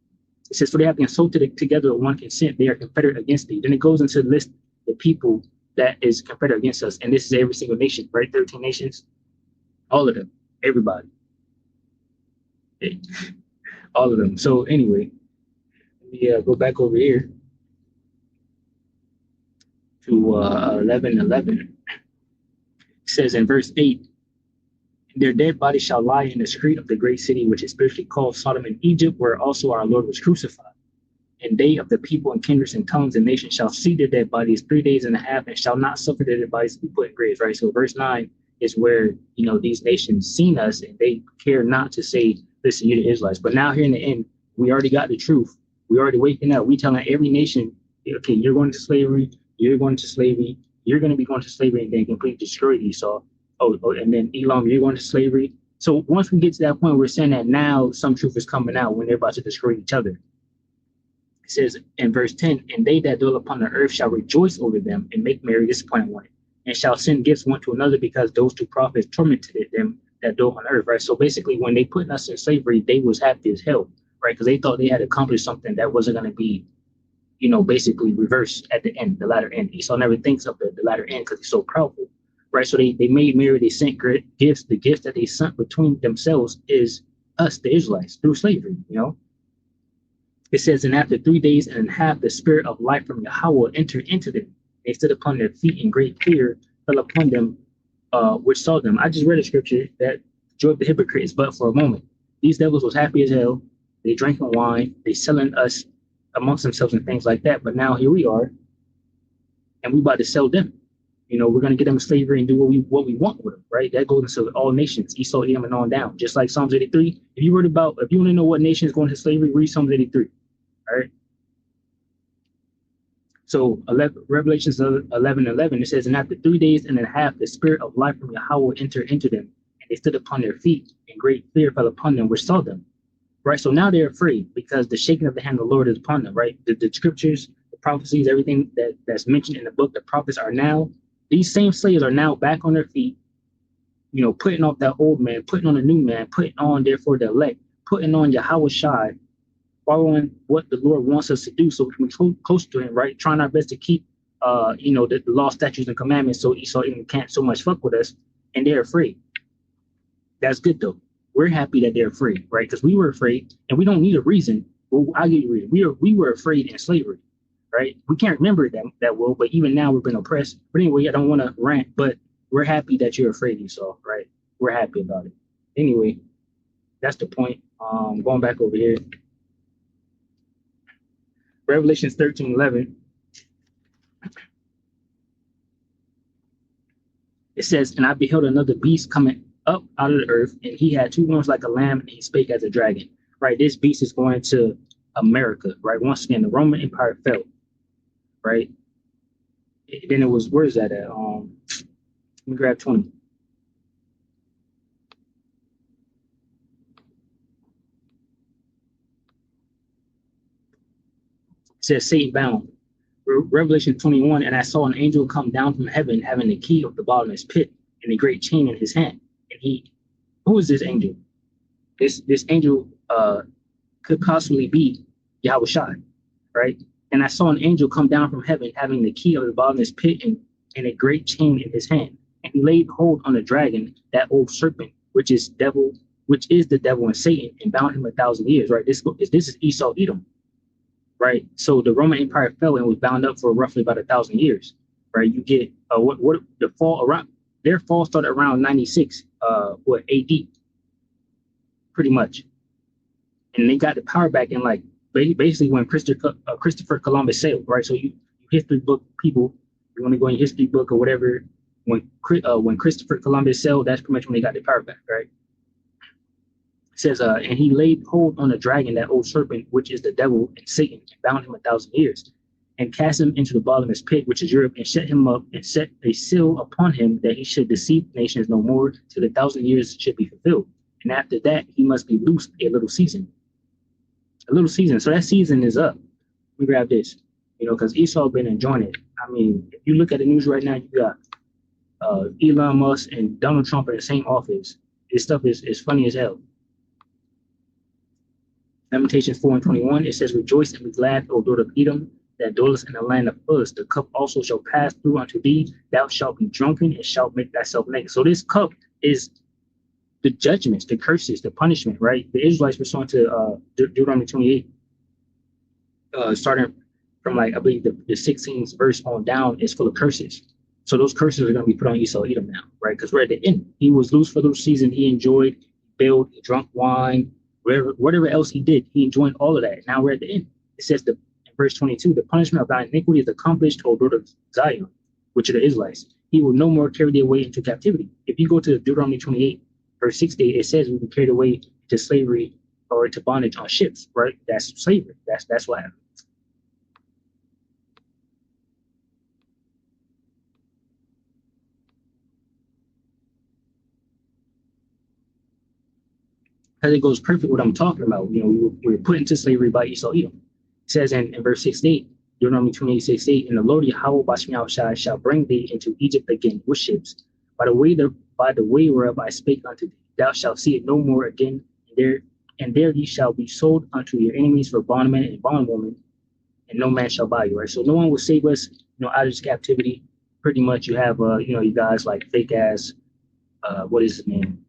It says, so they have consulted together with one consent. They are confederate against thee. Then it goes into the list the people that is confederate against us, and this is every single nation, right? 13 nations, all of them, everybody. All of them. So anyway, let me go back over here to 11:11. It says in verse 8, their dead bodies shall lie in the street of the great city, which is spiritually called Sodom and Egypt, where also our Lord was crucified. And they of the people and kindreds and tongues and nations shall see their dead bodies 3 days and a half, and shall not suffer their dead bodies to be put in graves, right? So verse 9 is where, these nations seen us, and they care not to say, listen, you're the Israelites. But now here in the end, we already got the truth. We already waking up. We telling every nation, okay, you're going to slavery, you're going to slavery, you're going to be going to slavery, and then completely destroy Esau. And then Elam, you're going to slavery. So once we get to that point, we're saying that now some truth is coming out when they're about to destroy each other. It says in verse 10, and they that dwell upon the earth shall rejoice over them and make merry, disappointed one, and shall send gifts one to another, because those two prophets tormented them that dwell on earth, right? So basically, when they put us in slavery, they was happy as hell, right? Because they thought they had accomplished something that wasn't going to be, basically reversed at the end, the latter end. Esau never thinks of the latter end because he's so proudful, right? So they made merry, they sent gifts. The gifts that they sent between themselves is us, the Israelites, through slavery, It says, and after 3 days and a half, the spirit of life from Yahweh entered into them. They stood upon their feet, in great fear fell upon them, which saw them. I just read a scripture that joy of the hypocrite is but for a moment. These devils was happy as hell. They drinking wine. They selling us amongst themselves and things like that. But now here we are, and we about to sell them. You know, we're going to get them in slavery and do what we want with them, right? That goes into all nations, Esau, Edom, and on down. Just like Psalms 83. If you want to know what nation is going to slavery, read Psalms 83. All right. So Revelations 11:11, it says, and after 3 days and a half, the spirit of life from Yahweh will enter into them, and they stood upon their feet, and great fear fell upon them which saw them. Right. So now they're afraid because the shaking of the hand of the Lord is upon them. Right. The scriptures, the prophecies, everything that's mentioned in the book, the prophets are now. These same slaves are now back on their feet, you know, putting off that old man, putting on a new man, putting on, therefore, the elect, putting on Yahweh Shai, following what the Lord wants us to do so we can be close to him, right? Trying our best to keep, you know, the law, statutes, and commandments so Esau even can't so much fuck with us, and they're afraid. That's good, though. We're happy that they're afraid, right? Because we were afraid, and we don't need a reason. Well, I'll give you a reason. We were afraid in slavery. Right? We can't remember that well, but even now we've been oppressed. But anyway, I don't want to rant, but we're happy that you're afraid, Esau, right? We're happy about it. Anyway, that's the point. Going back over here. Revelations 13:11. It says, and I beheld another beast coming up out of the earth, and he had two horns like a lamb, and he spake as a dragon. Right? This beast is going to America, right? Once again, the Roman Empire fell. Right. Then it was, where is that at? Let me grab 20. It says Satan bound. Revelation 21, and I saw an angel come down from heaven having the key of the bottomless pit and a great chain in his hand. And who is this angel? This angel could possibly be Yahweh Shai, right? And I saw an angel come down from heaven having the key of the bottomless pit and a great chain in his hand. And he laid hold on the dragon, that old serpent, which is the devil and Satan, and bound him 1,000 years, right? This is Esau, Edom, right? So the Roman Empire fell and was bound up for roughly about 1,000 years, right? You get what the fall around, their fall started around 96, AD, pretty much. And they got the power back in like, basically when Christopher Columbus sailed, right? So you history book people, you want to go in your history book or whatever, when Christopher Columbus sailed, that's pretty much when they got the power back, right? It says, and he laid hold on the dragon, that old serpent, which is the devil and Satan, and bound him 1,000 years, and cast him into the bottomless pit, which is Europe, and shut him up, and set a seal upon him that he should deceive nations no more till the 1,000 years should be fulfilled. And after that, he must be loosed a little season. So that season is up. We grab this, you know, because Esau been enjoying it. I mean, if you look at the news right now, you got Elon Musk and Donald Trump in the same office. This stuff is funny as hell. Lamentations 4:21, it says, rejoice and be glad, O daughter of Edom, that dwellest in the land of Uz. The cup also shall pass through unto thee. Thou shalt be drunken and shalt make thyself naked. So this cup is the judgments, the curses, the punishment, right? The Israelites were sworn to Deuteronomy 28, starting from like, I believe the 16th verse on down is full of curses. So those curses are going to be put on Esau Edom now, right? Because we're at the end. He was loose for the season. He enjoyed, built, he drunk wine, whatever else he did. He enjoyed all of that. Now we're at the end. It says in verse 22, the punishment of thy iniquity is accomplished, O daughter of Zion, which are the Israelites. He will no more carry thee away into captivity. If you go to Deuteronomy 28, verse 60, it says we be carried away to slavery or to bondage on ships, right? That's slavery. That's what happened. Because it goes perfect what I'm talking about. You know, we were put into slavery by Esau Edom. It says in verse 68, Deuteronomy 28:68, and the Lord Yahweh Bashmiah shall bring thee into Egypt again with ships, by the way whereof I spake unto thee. Thou shalt see it no more again, and there ye shall be sold unto your enemies for bondman and bondwoman, and no man shall buy you, right? So no one will save us, you know, out of this captivity. Pretty much you have you know, you guys like fake ass, what is his name?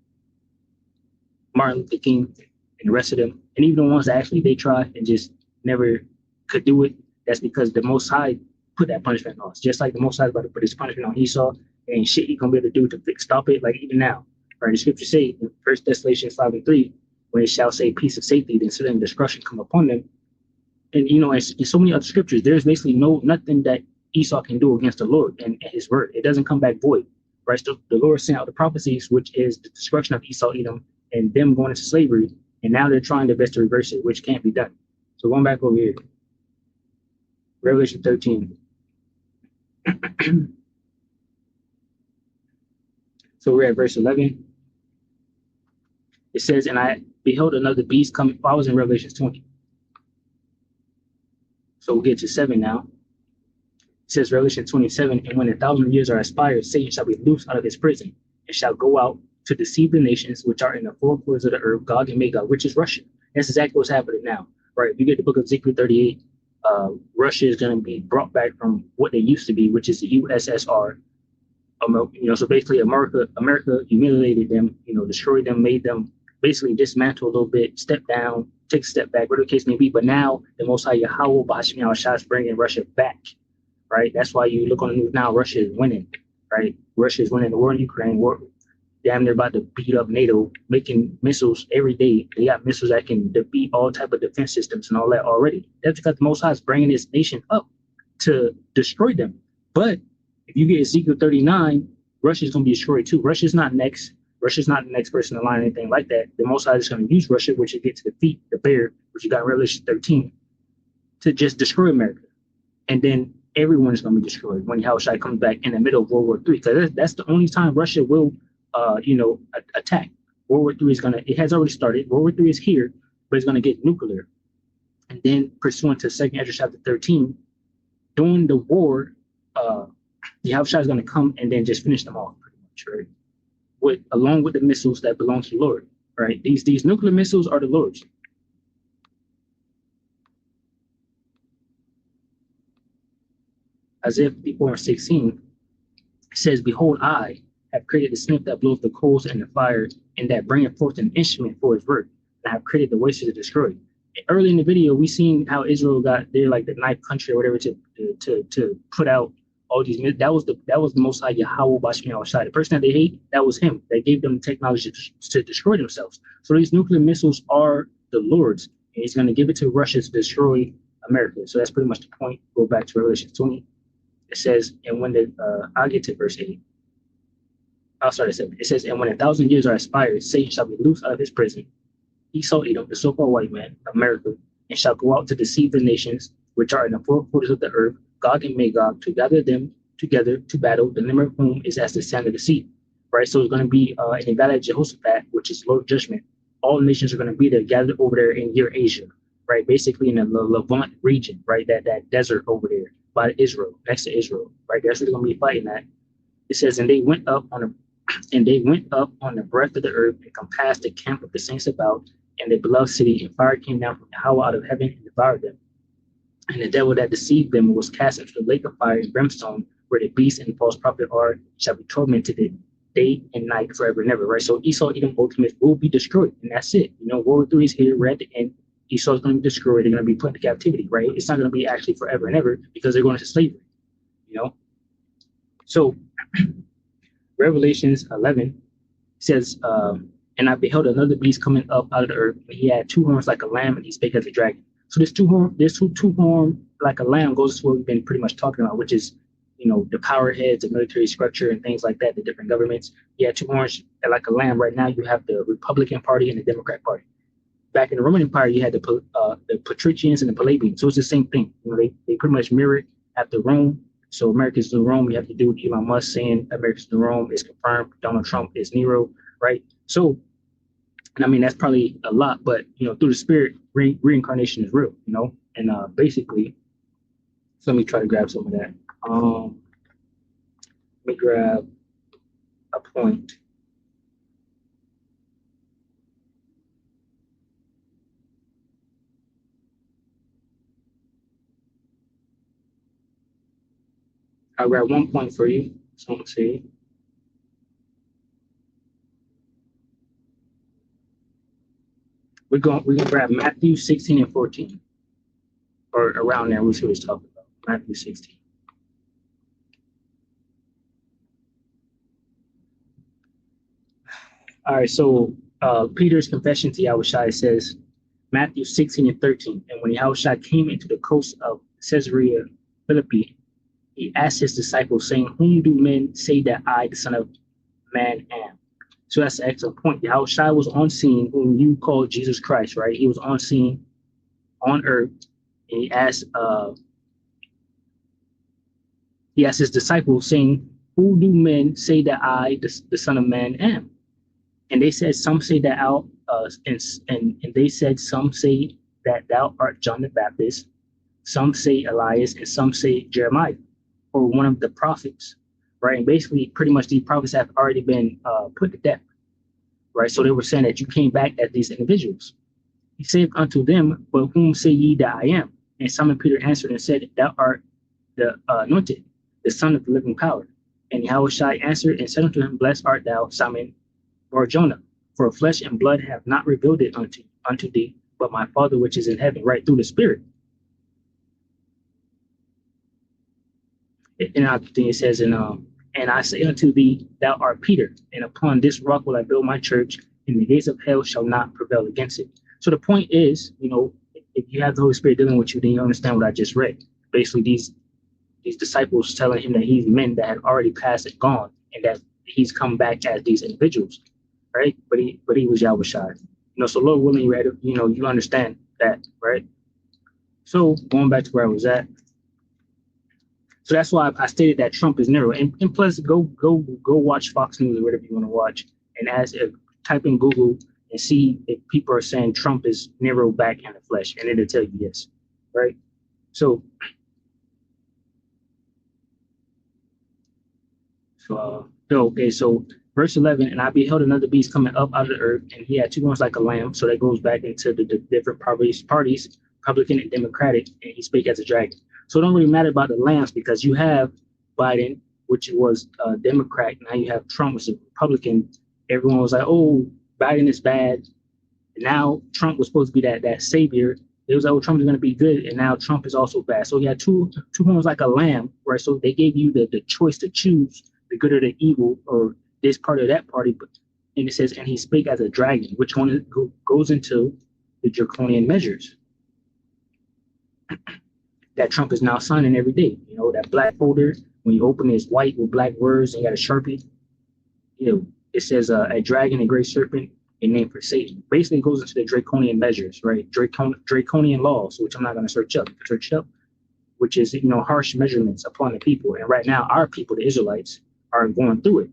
Martin Luther King and the rest of them. And even the ones that actually they tried and just never could do it, that's because the Most High put that punishment on us. Just like the Most High is about to put this punishment on Esau, and shit he gonna be able to do to stop it, like even now. Right? The scripture say in 1 Thessalonians 5:3, when it shall say peace of safety, then sudden destruction come upon them. And you know, in so many other scriptures, there's basically nothing that Esau can do against the Lord and his word. It doesn't come back void, right? So the Lord sent out the prophecies, which is the destruction of Esau, Edom, and them going into slavery. And now they're trying their best to reverse it, which can't be done. So going back over here, Revelation 13. So we're at verse 11. It says, and I beheld another beast coming. I was in Revelation 20. So we'll get to 7 now. It says, Revelation 27, and when 1,000 years are expired, Satan shall be loosed out of his prison, and shall go out to deceive the nations which are in the four quarters of the earth, Gog and Magog, which is Russia. That's exactly what's happening now, right? If you get the book of Ezekiel 38, Russia is going to be brought back from what they used to be, which is the USSR. So basically America humiliated them, destroyed them, made them basically dismantle a little bit, step down, take a step back, whatever the case may be. But now the Most High Yahweh B'Hashim Yahushua is bringing Russia back, right? That's why you look on the news now, Russia is winning, right? Russia is winning the war in Ukraine, damn near about to beat up NATO, making missiles every day. They got missiles that can defeat all type of defense systems and all that already. That's because the Most High is bringing this nation up to destroy them. But if you get Ezekiel 39, Russia's going to be destroyed too. Russia's not next. Russia's not the next person in line or anything like that. The Most High is going to use Russia, which you get to defeat the bear, which you got in Revelation 13, to just destroy America. And then everyone's going to be destroyed when Yahushua comes back in the middle of World War III. Because that's the only time Russia will, attack. World War III is going to, it has already started. World War III is here, but it's going to get nuclear. And then pursuant to 2nd Ezra chapter 13, during the war, Yahushua is going to come and then just finish them off, pretty much, right? Along with the missiles that belong to the Lord, right? These nuclear missiles are the Lord's. Isaiah 54:16 says, "Behold, I have created the smith that bloweth the coals and the fire, and that bringeth forth an instrument for his work. And I have created the wasters to destroy." Early in the video, we seen how Israel got there, like the ninth country or whatever, to put out all these. That was the Most High Yahweh B'Hashim Yahushua. The person that they hate, that was him. They gave them the technology to destroy themselves. So these nuclear missiles are the Lord's, and he's going to give it to Russia to destroy America. So that's pretty much the point. Go back to Revelation 20. It says, and when I'll get to verse 8. I'll start at 7. It says, and when 1,000 years are expired, Satan shall be loosed out of his prison, Esau, Edom, the so-called white man, America, and shall go out to deceive the nations which are in the four quarters of the earth, Gog and Magog, to gather them together to battle, the number of whom is as the sand of the sea. Right? So it's going to be in the Valley of Jehoshaphat, which is Lord Judgment. All nations are going to be there, gathered over there in Eurasia, right? Basically in the Levant region, right? That desert over there by Israel, next to Israel, right? That's where they're going to be fighting at. It says, and they went up on the breadth of the earth and compassed the camp of the saints about, and the beloved city, and fire came down from Yahweh out of heaven and devoured them. And the devil that deceived them was cast into the lake of fire and brimstone, where the beast and the false prophet are, shall be tormented day and night forever and ever, right? So Esau, Edom, ultimate will be destroyed, and that's it. World War III is here, we're at the end. Esau's going to be destroyed, they're going to be put into captivity, right? It's not going to be actually forever and ever because they're going into slavery, So Revelations 11 says, and I beheld another beast coming up out of the earth, and he had two horns like a lamb, and he spake as a dragon. So this two horn like a lamb goes to what we've been pretty much talking about, which is, the power heads, the military structure, and things like that, the different governments. He had two horns like a lamb. Right now, you have the Republican Party and the Democrat Party. Back in the Roman Empire, you had the Patricians and the Pelagians. So it's the same thing. They pretty much mirror it after Rome. So America's the Rome. You have to do with Elon Musk saying America's the Rome is confirmed. Donald Trump is Nero, right? So, and I mean, that's probably a lot, but, through the spirit, reincarnation is real, and basically, so let me try to grab some of that. Let me grab a point. I'll grab 1 point for you. So let's see. We're gonna grab Matthew 16 and 14, or around there. We'll see what he's talking about. Matthew 16. All right. So Peter's confession to Yahushua says, Matthew 16 and 13. And when Yahushua came into the coast of Caesarea Philippi, he asked his disciples, saying, "Whom do men say that I, the Son of Man, am?" So that's the excellent point. Yahushua was on scene when you call Jesus Christ, right? He was on scene on earth, and he asked his disciples, saying, "Who do men say that I, the Son of Man, am?" And they said, "Some say that out, and they said, some say that thou art John the Baptist, some say Elias, and some say Jeremiah, or one of the prophets." Right, and basically, pretty much these prophets have already been put to death. Right, so they were saying that you came back as these individuals. He said unto them, "But whom say ye that I am?" And Simon Peter answered and said, "Thou art the anointed, the Son of the living power." And Yahushua answered and said unto him, "Blessed art thou, Simon Bar-Jonah, for flesh and blood have not revealed it unto thee, but my Father which is in heaven," right, through the Spirit. And I think it says, "And I say unto thee, thou art Peter, and upon this rock will I build my church, and the gates of hell shall not prevail against it." So the point is, if you have the Holy Spirit dealing with you, then you understand what I just read. Basically, these disciples telling him that he's men that had already passed and gone, and that he's come back as these individuals, right? But he was Yahushua. So Lord willing, you understand that, right? So going back to where I was at. So that's why I stated that Trump is Nero. And plus, go watch Fox News or whatever you want to watch, and type in Google and see if people are saying Trump is Nero back in the flesh, and it'll tell you yes, right? So okay, so verse 11, "And I beheld another beast coming up out of the earth, and he had two horns like a lamb." So that goes back into the different parties, Republican and Democratic, and he spake as a dragon. So it don't really matter about the lambs, because you have Biden, which was a Democrat. Now you have Trump, which is a Republican. Everyone was like, "Oh, Biden is bad." And now Trump was supposed to be that savior. It was like, "Oh, Trump is going to be good," and now Trump is also bad. So you had two horns like a lamb, right? So they gave you the choice to choose the good or the evil, or this party or that party. And it says, "And he spake as a dragon," which one goes into the draconian measures that Trump is now signing every day. That black folder, when you open it, is white with black words, and you got a Sharpie. It says a dragon, a great serpent, a name for Satan. Basically, it goes into the draconian measures, right? Draconian laws, which I'm not going to search up, which is, harsh measurements upon the people. And right now, our people, the Israelites, are going through it,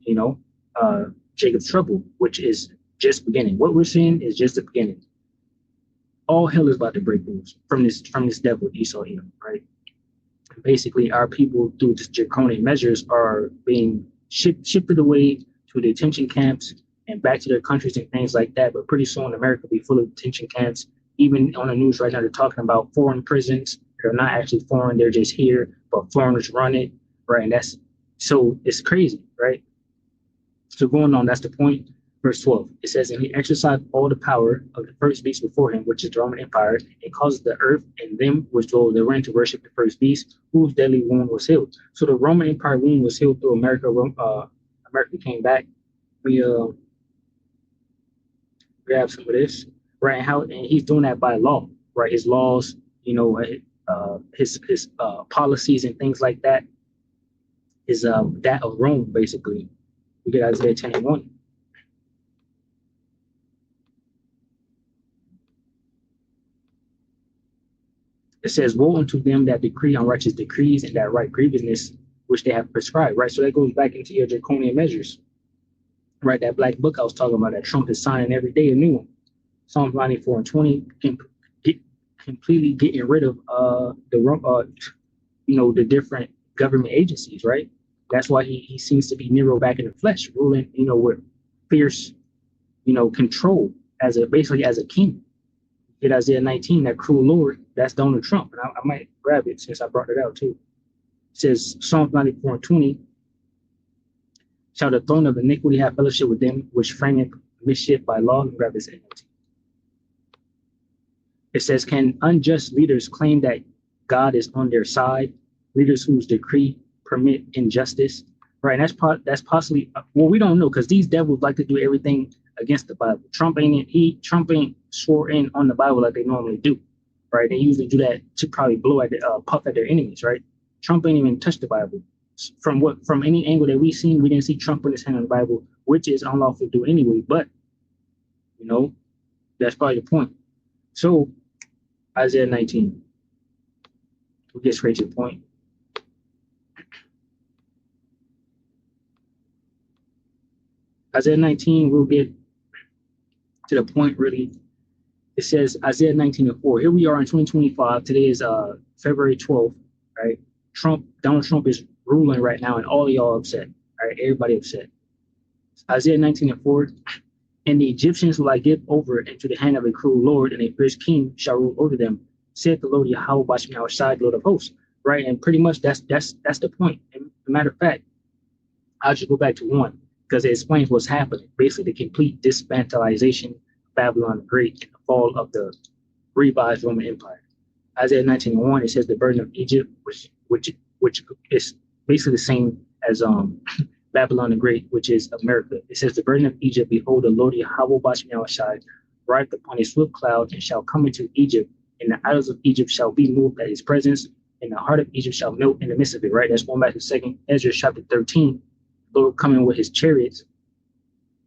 Jacob's trouble, which is just beginning. What we're seeing is just the beginning. All hell is about to break loose from this devil Esau here, right? Basically, our people, through this draconian measures, are being shifted away to detention camps and back to their countries and things like that. But pretty soon, America will be full of detention camps. Even on the news right now, they're talking about foreign prisons. They're not actually foreign; they're just here, but foreigners run it, right? And so it's crazy, right? So going on, that's the point. Verse 12, it says, "And he exercised all the power of the first beast before him, which is the Roman Empire, and caused the earth and them which dwell therein to worship the first beast, whose deadly wound was healed." So the Roman Empire wound was healed through America. America came back. We grab some of this, right? And he's doing that by law, right? His laws, his policies and things like that is that of Rome, basically. We get Isaiah 10:1. It says, "Woe unto them that decree unrighteous decrees, and that write grievousness which they have prescribed," right? So that goes back into your draconian measures, right? That black book I was talking about, that Trump is signing every day, a new one. Psalms 94:20, completely getting rid of the different government agencies, right? That's why he seems to be Nero back in the flesh, ruling, with fierce, control basically as a king. Get Isaiah 19, that cruel Lord, that's Donald Trump. And I might grab it since I brought it out too. It says, Psalms 94:20, "Shall the throne of iniquity have fellowship with them which frame mischief by law?" And grab this NLT. It says, "Can unjust leaders claim that God is on their side? Leaders whose decree permit injustice," right? And that's possibly, well, we don't know, because these devils like to do everything against the Bible. Trump ain't swore in on the Bible like they normally do, right? They usually do that to probably puff at their enemies, right? Trump ain't even touched the Bible. From any angle that we seen, we didn't see Trump put his hand on the Bible, which is unlawful to do anyway. But that's probably the point. So Isaiah 19. We'll get straight to the point. Isaiah 19, we'll get to the point really. It says Isaiah 19:4. Here we are in 2025. Today is February 12th, right? Donald Trump is ruling right now, and all of y'all upset. All right, everybody upset. Isaiah 19:4. And the Egyptians will I give over into the hand of a cruel Lord, and a fierce king shall rule over them, saith the Lord Yahweh Bashim outside, Lord of hosts. Right, and pretty much that's the point. And as a matter of fact, I'll just go back to 1 because it explains what's happening. Basically, the complete dismantleization of Babylon the Great and the fall of the revised Roman Empire. Isaiah 19:1, it says the burden of Egypt, which is basically the same as Babylon the Great, which is America. It says the burden of Egypt, behold, the Lord Yahweh Bashim rideth upon a swift cloud, and shall come into Egypt, and the idols of Egypt shall be moved at his presence, and the heart of Egypt shall melt in the midst of it. Right, that's going back to 2 Ezra chapter 13. Lord coming with his chariots,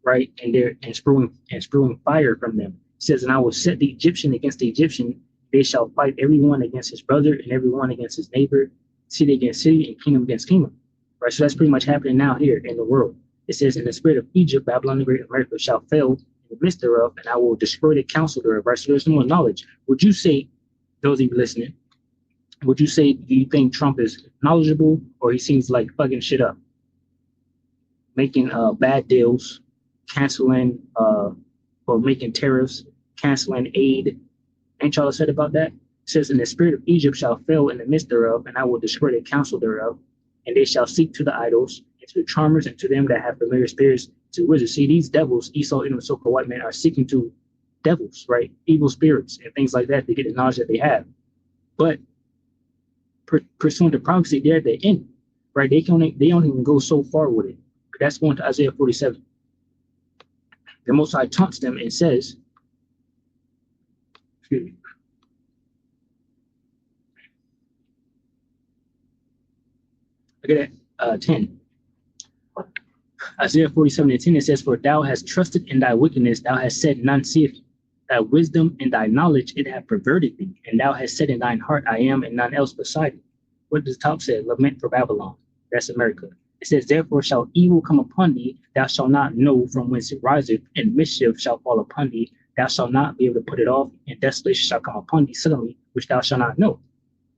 right, and spewing fire from them. It says, and I will set the Egyptian against the Egyptian. They shall fight everyone against his brother, and everyone against his neighbor, city against city, and kingdom against kingdom. Right, so that's pretty much happening now here in the world. It says, in the spirit of Egypt, Babylon the Great, America shall fail in the midst thereof, and I will destroy the counsel thereof. Right, so there's more knowledge. Would you say, those of you listening, would you say, do you think Trump is knowledgeable, or he seems like fucking shit up, making bad deals, canceling or making tariffs, canceling aid? Ain't y'all said about that? It says, in the spirit of Egypt shall fail in the midst thereof, and I will destroy the counsel thereof, and they shall seek to the idols, and to the charmers, and to them that have familiar spirits, to wizards. See, these devils, Esau, Edom, so-called white men, are seeking to devils, right? Evil spirits and things like that to get the knowledge that they have. But pursuant to prophecy, they're at the end, right? They don't even go so far with it. That's going to Isaiah 47. The Most High taunts them and says, excuse me. Look at 10. Isaiah 47:10, it says, for thou hast trusted in thy wickedness, thou hast said, none seeth thy wisdom and thy knowledge, it hath perverted thee. And thou hast said in thine heart, I am, and none else beside thee. What does the top say? Lament for Babylon. That's America. It says, therefore shall evil come upon thee, thou shalt not know from whence it riseth, and mischief shall fall upon thee, thou shalt not be able to put it off, and desolation shall come upon thee suddenly, which thou shalt not know.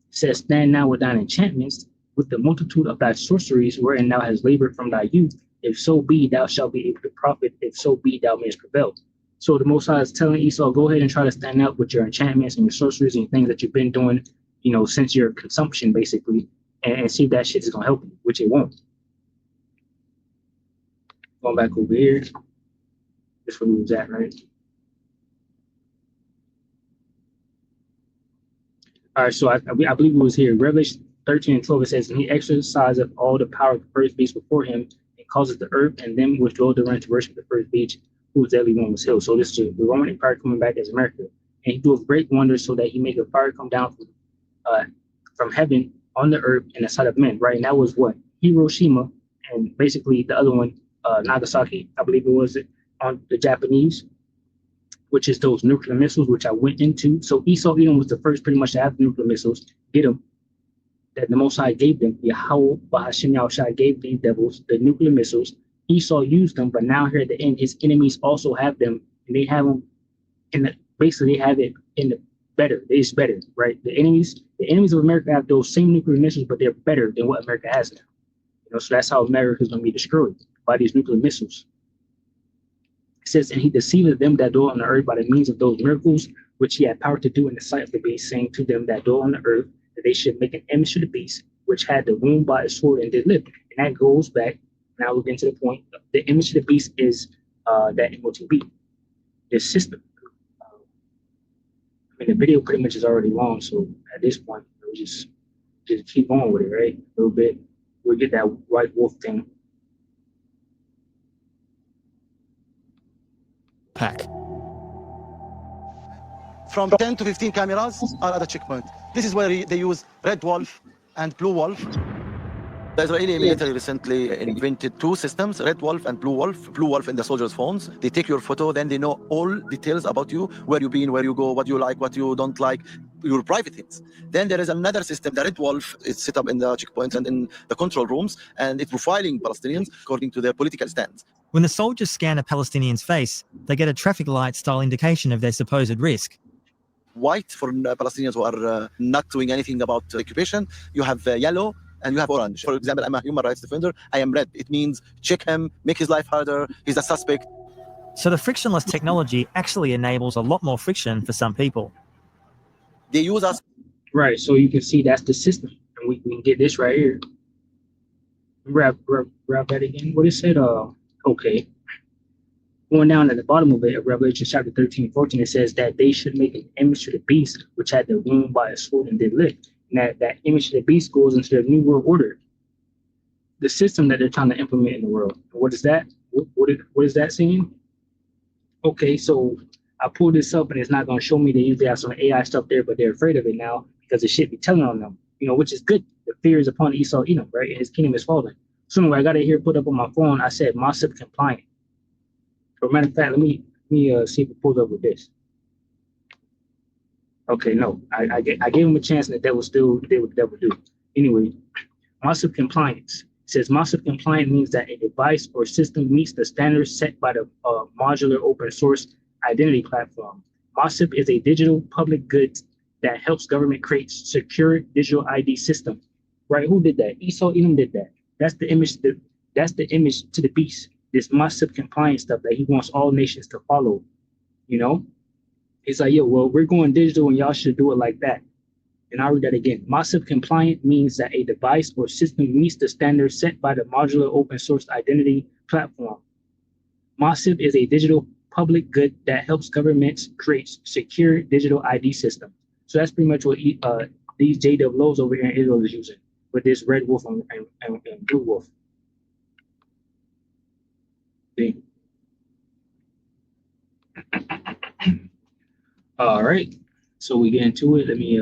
It says, stand now with thine enchantments, with the multitude of thy sorceries, wherein thou hast labored from thy youth. If so be, thou shalt be able to profit. If so be, thou mayest prevail. So the Most High is telling Esau, go ahead and try to stand up with your enchantments and your sorceries and things that you've been doing, since your consumption, basically, and see if that shit is going to help you, which it won't. Going back over here. This where we was at, right? All right, so I believe it was here. Revelation 13:12, it says, and he exerciseth all the power of the first beast before him, and causes the earth and them which dwell therein to worship the first beast, whose deadly one was healed. So this is the Roman Empire coming back as America. And he doeth great wonders, so that he make a fire come down from heaven on the earth in the sight of men, right? And that was what? Hiroshima, and basically the other one, Nagasaki, I believe it was, on the Japanese, which is those nuclear missiles, which I went into. So Esau Edom was the first pretty much to have nuclear missiles, get them, that the Most High gave them. Yahweh Bahashim Yahushai gave these devils the nuclear missiles. Esau used them, but now here at the end, his enemies also have them, and they have them basically they have it in the better. It's better, right? The enemies of America have those same nuclear missiles, but they're better than what America has now. So that's how America is going to be destroyed, by these nuclear missiles. It says, and he deceived them that dwell on the earth by the means of those miracles which he had power to do in the sight of the beast, saying to them that dwell on the earth that they should make an image to the beast, which had the wound by a sword and did live. And that goes back. Now we're getting to the point. The image of the beast is that M.O.T.B, this system. The video pretty much is already long, so at this point, we just keep on with it, right? A little bit. We'll get that white wolf thing. Pack. From 10 to 15 cameras are at the checkpoint. This is where they use Red Wolf and Blue Wolf. The Israeli military recently invented two systems, Red Wolf and Blue Wolf. Blue Wolf in the soldiers' phones. They take your photo, then they know all details about you, where you've been, where you go, what you like, what you don't like, your private things. Then there is another system, the Red Wolf. It's set up in the checkpoints and in the control rooms, and it's profiling Palestinians according to their political stands. When the soldiers scan a Palestinian's face, they get a traffic light style indication of their supposed risk. White for Palestinians who are not doing anything about occupation. You have yellow and you have orange. For example, I'm a human rights defender. I am red. It means check him, make his life harder. He's a suspect. So the frictionless technology actually enables a lot more friction for some people. They use us. Right. So you can see that's the system. And we can get this right here. Grab that again. What it said? Okay. Going down at the bottom of it, Revelation chapter 13, 14, it says that they should make an image to the beast, which had the wound by a sword and did live. And that image to the beast goes into the New World Order, the system that they're trying to implement in the world. What is that? What is that saying? Okay, so I pulled this up and it's not going to show me. They usually have some AI stuff there, but they're afraid of it now because it should be telling on them, which is good. The fear is upon Esau, Edom, right? And his kingdom is falling. So anyway, I got it here put up on my phone. I said M.O.T.B compliant. For matter of fact, let me see if it pulls up with this. Okay, no, I gave him a chance, and the devil still did what the devil do. Anyway, M.O.T.B compliance. It says M.O.T.B compliant means that a device or system meets the standards set by the modular open source identity platform. M.O.T.B is a digital public good that helps government create secure digital ID system. Right? Who did that? Esau Edom did that. That's the image. That's the image to the beast. This M.O.T.B compliance stuff that he wants all nations to follow. He's like, yo, well, we're going digital and y'all should do it like that. And I'll read that again. M.O.T.B compliant means that a device or system meets the standards set by the modular open source identity platform. M.O.T.B is a digital public good that helps governments create secure digital ID system. So that's pretty much what these JWs over here in Israel is using with this Red Wolf and Blue Wolf. See? All right, so we get into it. Let me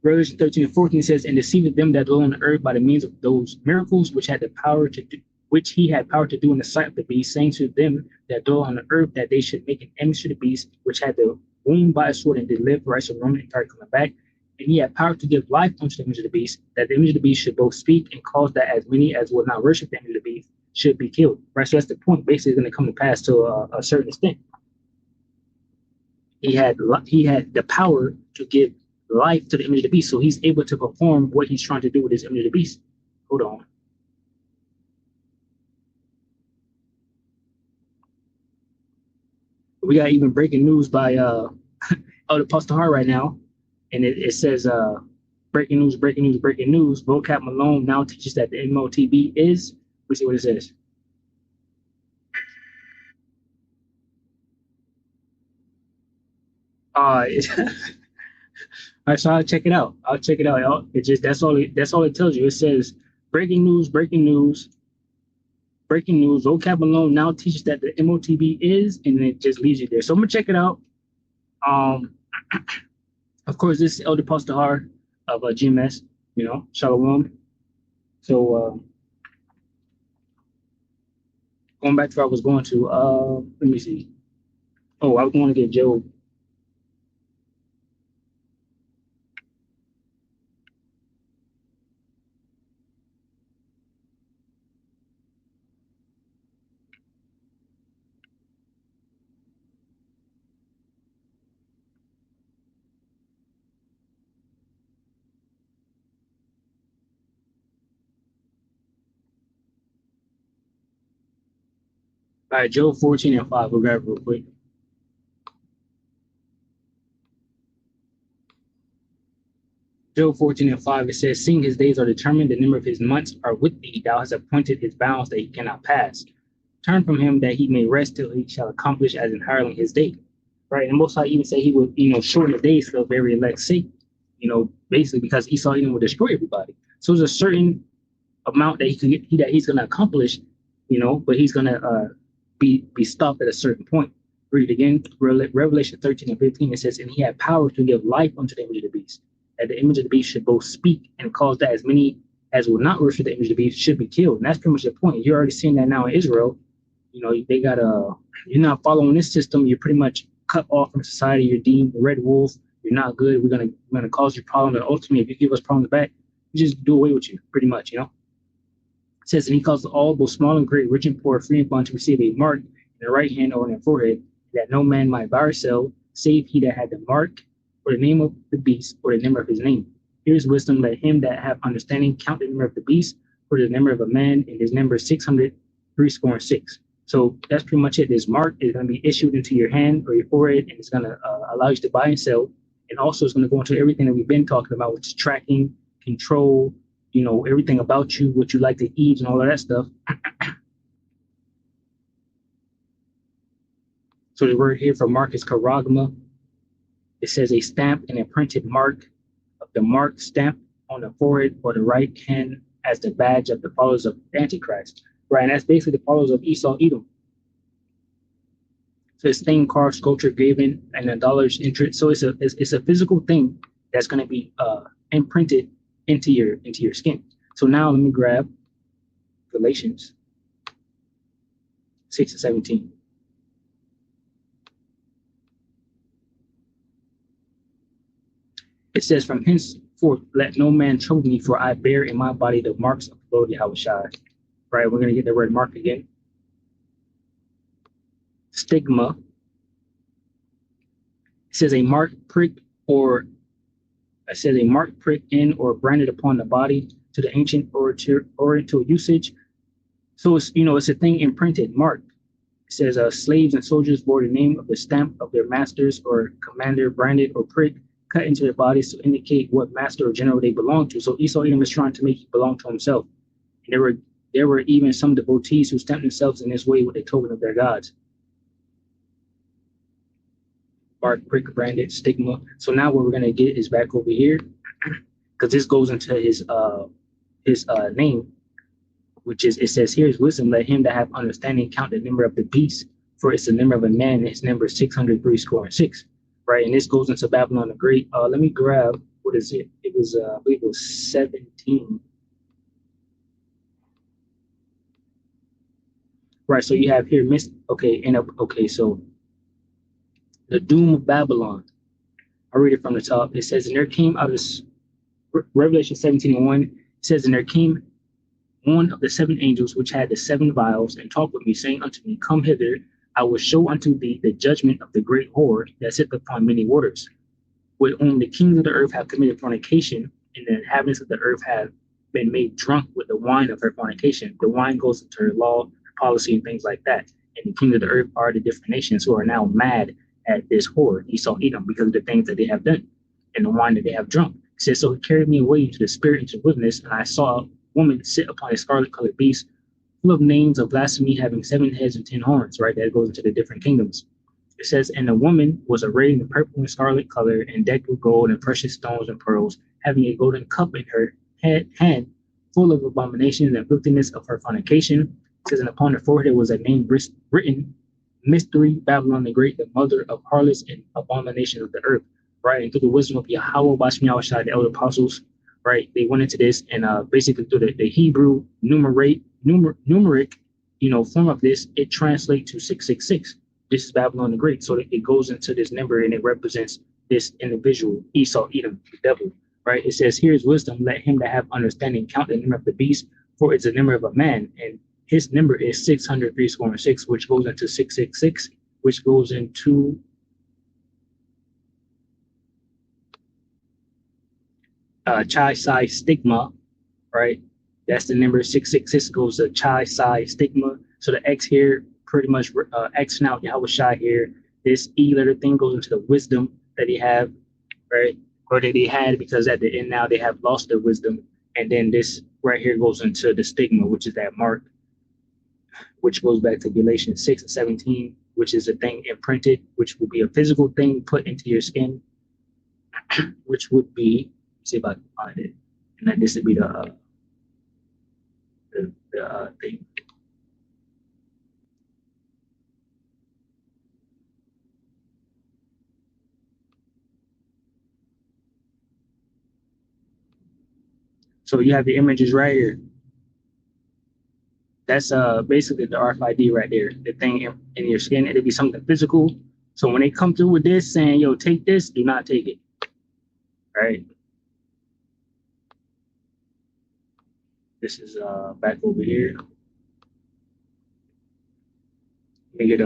Revelation 13 and 14 says, and deceived them that dwell on the earth by the means of those miracles which had the power to do, which he had power to do in the sight of the beast, saying to them that dwell on the earth that they should make an image to the beast, which had the wound by a sword and did live. Right, so Roman Empire coming back. And he had power to give life unto the image of the beast, that the image of the beast should both speak and cause that as many as will not worship the image of the beast should be killed. Right, so that's the point. Basically, it's going to come to pass to a certain extent. He had the power to give life to the image of the beast, so he's able to perform what he's trying to do with his image of the beast. Hold on. We got even breaking news by Elder Pastor Hart right now. And it says, breaking news. Vocab Malone now teaches that the M.O.T.B is, we see what it says. All right, so I'll check it out. Y'all. It just that's all it tells you. It says breaking news. Vocab Malone now teaches that the M.O.T.B is, and it just leaves you there. So I'm gonna check it out. Of course, this is Elder Pastor Hart of GMS, Shalom. So going back to where I was going to, let me see. Oh, I was going to get Job. All right, Job 14 and 5. We'll grab it real quick. Job 14 and 5, it says, seeing his days are determined, the number of his months are with thee. Thou hast appointed his bounds that he cannot pass. Turn from him that he may rest till he shall accomplish as in hireling his day. Right, and Most High even say he would, shorten the days for the very elect's sake. Basically because Esau Edom would destroy everybody. So there's a certain amount that he's going to accomplish, but he's going to be stopped at a certain point. Read again, Revelation 13 and 15, it says, and he had power to give life unto the image of the beast, that the image of the beast should both speak and cause that as many as will not worship the image of the beast should be killed. And that's pretty much the point. You're already seeing that now in Israel. You know, they got you're not following this system. You're pretty much cut off from society. You're deemed red wolf. You're not good. We're gonna cause you problems. And ultimately, if you give us problems back, we just do away with you, pretty much, you know. It says, and he caused all, both small and great, rich and poor, free and bond, to receive a mark in the right hand or in their forehead, that no man might buy or sell, save he that had the mark or the name of the beast or the number of his name. Here's wisdom, let him that have understanding count the number of the beast, or the number of a man, and his number is 666. So that's pretty much it. This mark is going to be issued into your hand or your forehead, and it's going to allow you to buy and sell. And also it's going to go into everything that we've been talking about, which is tracking, control, you know, everything about you, what you like to eat and all of that stuff. So the word here for mark is charagma. It says a stamp and a printed mark of the mark stamp on the forehead or the right hand as the badge of the followers of Antichrist. Right, and that's basically the followers of Esau, Edom. So it's stained, carved, sculpture, graven, and a dollar's interest. So it's a physical thing that's going to be imprinted into your skin. So now let me grab Galatians 6 and 17. It says, from henceforth let no man trouble me, for I bear in my body the marks of the Lord Yahushua. Right, we're going to get the word mark again. Stigma. It says a mark, prick, or it says a mark, prick in or branded upon the body to the ancient oriental usage. So it's, you know, it's a thing imprinted, marked. It says slaves and soldiers bore the name of the stamp of their masters or commander, branded or prick, cut into their bodies to indicate what master or general they belong to. So Esau Edom is trying to make you belong to himself. And there were even some devotees who stamped themselves in this way with a token of their gods. Mark, prick, branded, stigma. So now what we're going to get is back over here, because this goes into his name, which is, it says, here's wisdom, let him that have understanding count the number of the beast, for it's the number of a man, and his number is 666. Right, and this goes into Babylon the Great. Let me grab, what is it? It was, I believe it was 17. Right, so you have here, so the doom of Babylon. I'll read it from the top. It says, and there came out of Revelation 17:1, it says, and there came one of the seven angels which had the seven vials, and talked with me, saying unto me, come hither, I will show unto thee the judgment of the great whore that sitteth upon many waters, with whom the kings of the earth have committed fornication, and the inhabitants of the earth have been made drunk with the wine of her fornication. The wine goes into her law, policy, and things like that. And the kings of the earth are the different nations who are now mad at this whore, Esau Edom, because of the things that they have done and the wine that they have drunk. It says, so he carried me away into the spirit, into the wilderness, and I saw a woman sit upon a scarlet colored beast, full of names of blasphemy, having 7 heads and 10 horns. Right, that goes into the different kingdoms. It says, and the woman was arrayed in purple and scarlet color, and decked with gold and precious stones and pearls, having a golden cup in her hand, full of abominations and filthiness of her fornication. It says, and upon her forehead was a name written, Mystery, Babylon the Great, the mother of harlots and abominations of the earth. Right, and through the wisdom of Yahweh, Bashmi Yahushua, the elder apostles, right, they went into this, and basically through the Hebrew numeric, you know, form of this, it translates to 666. This is Babylon the Great. So it goes into this number, and it represents this individual, Esau, Edom, the devil. Right, it says, here's wisdom, let him that have understanding count the number of the beast, for it's the number of a man, and his number is 666, which goes into 666, which goes into Chi Psi Stigma, right? That's the number 666, goes to Chi Psi Stigma. So the X here, pretty much X out Yahushua here. This E letter thing goes into the wisdom that he have, right? Or that they had, because at the end now they have lost their wisdom. And then this right here goes into the stigma, which is that mark, which goes back to Galatians 6 and 17, which is a thing imprinted, which would be a physical thing put into your skin, which would be, see if I can find it, and then this would be the thing. So you have the images right here. That's basically the RFID right there. The thing in your skin, it'll be something physical. So when they come through with this saying, yo, take this, do not take it. Right? This is back over here. Let me get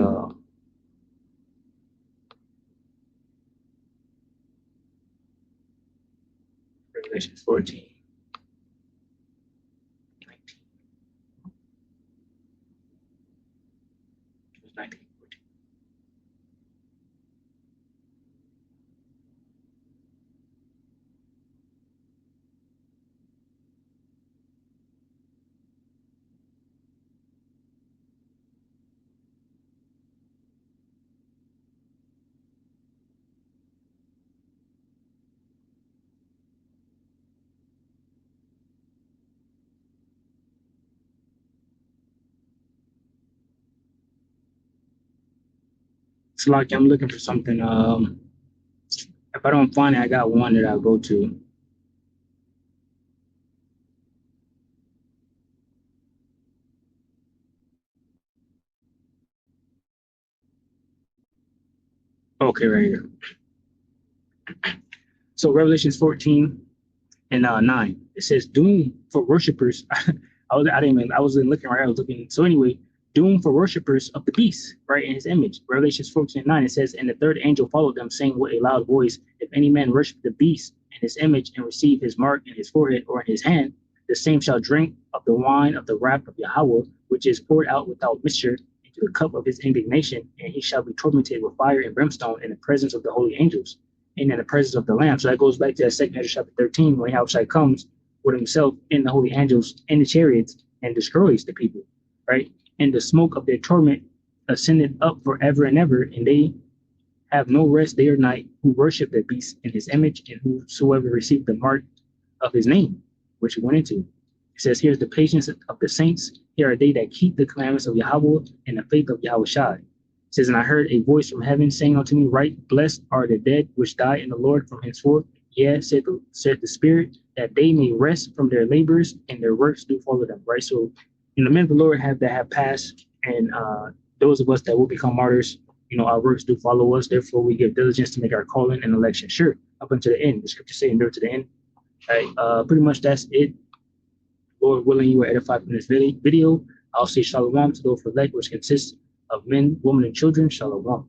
Revelation 14. 19. 19. It's like I'm looking for something. If I don't find it, I got one that I'll go to. Okay, right here. So Revelations 14 and 9. It says doom for worshipers. I wasn't looking right. I was looking. So anyway, doom for worshipers of the beast, right, in his image. Revelations 14 and 9. It says, and the third angel followed them, saying with a loud voice, if any man worship the beast in his image and receive his mark in his forehead or in his hand, the same shall drink of the wine of the wrath of Yahweh, which is poured out without mixture into the cup of his indignation, and he shall be tormented with fire and brimstone in the presence of the holy angels and in the presence of the Lamb. So that goes back to that 2 Ezra chapter 13, when Yahweh comes with himself in the holy angels in the chariots and destroys the people, right? And the smoke of their torment ascended up forever and ever, and they have no rest day or night who worship the beast in his image, and whosoever received the mark of his name, which we went into. It says, here's the patience of the saints. Here are they that keep the commandments of Yahweh and the faith of Yahweh Shai. It says, and I heard a voice from heaven saying unto me, right, blessed are the dead which die in the Lord from henceforth. Yeah, said the Spirit, that they may rest from their labors and their works do follow them, right? So, the men of the Lord have passed, and those of us that will become martyrs, our works do follow us. Therefore, we give diligence to make our calling and election sure up until the end. The scripture say endure to the end. Right? Pretty much that's it. Lord willing, you were edified from this video. I'll say shalom to those for elect, which consists of men, women, and children. Shalom.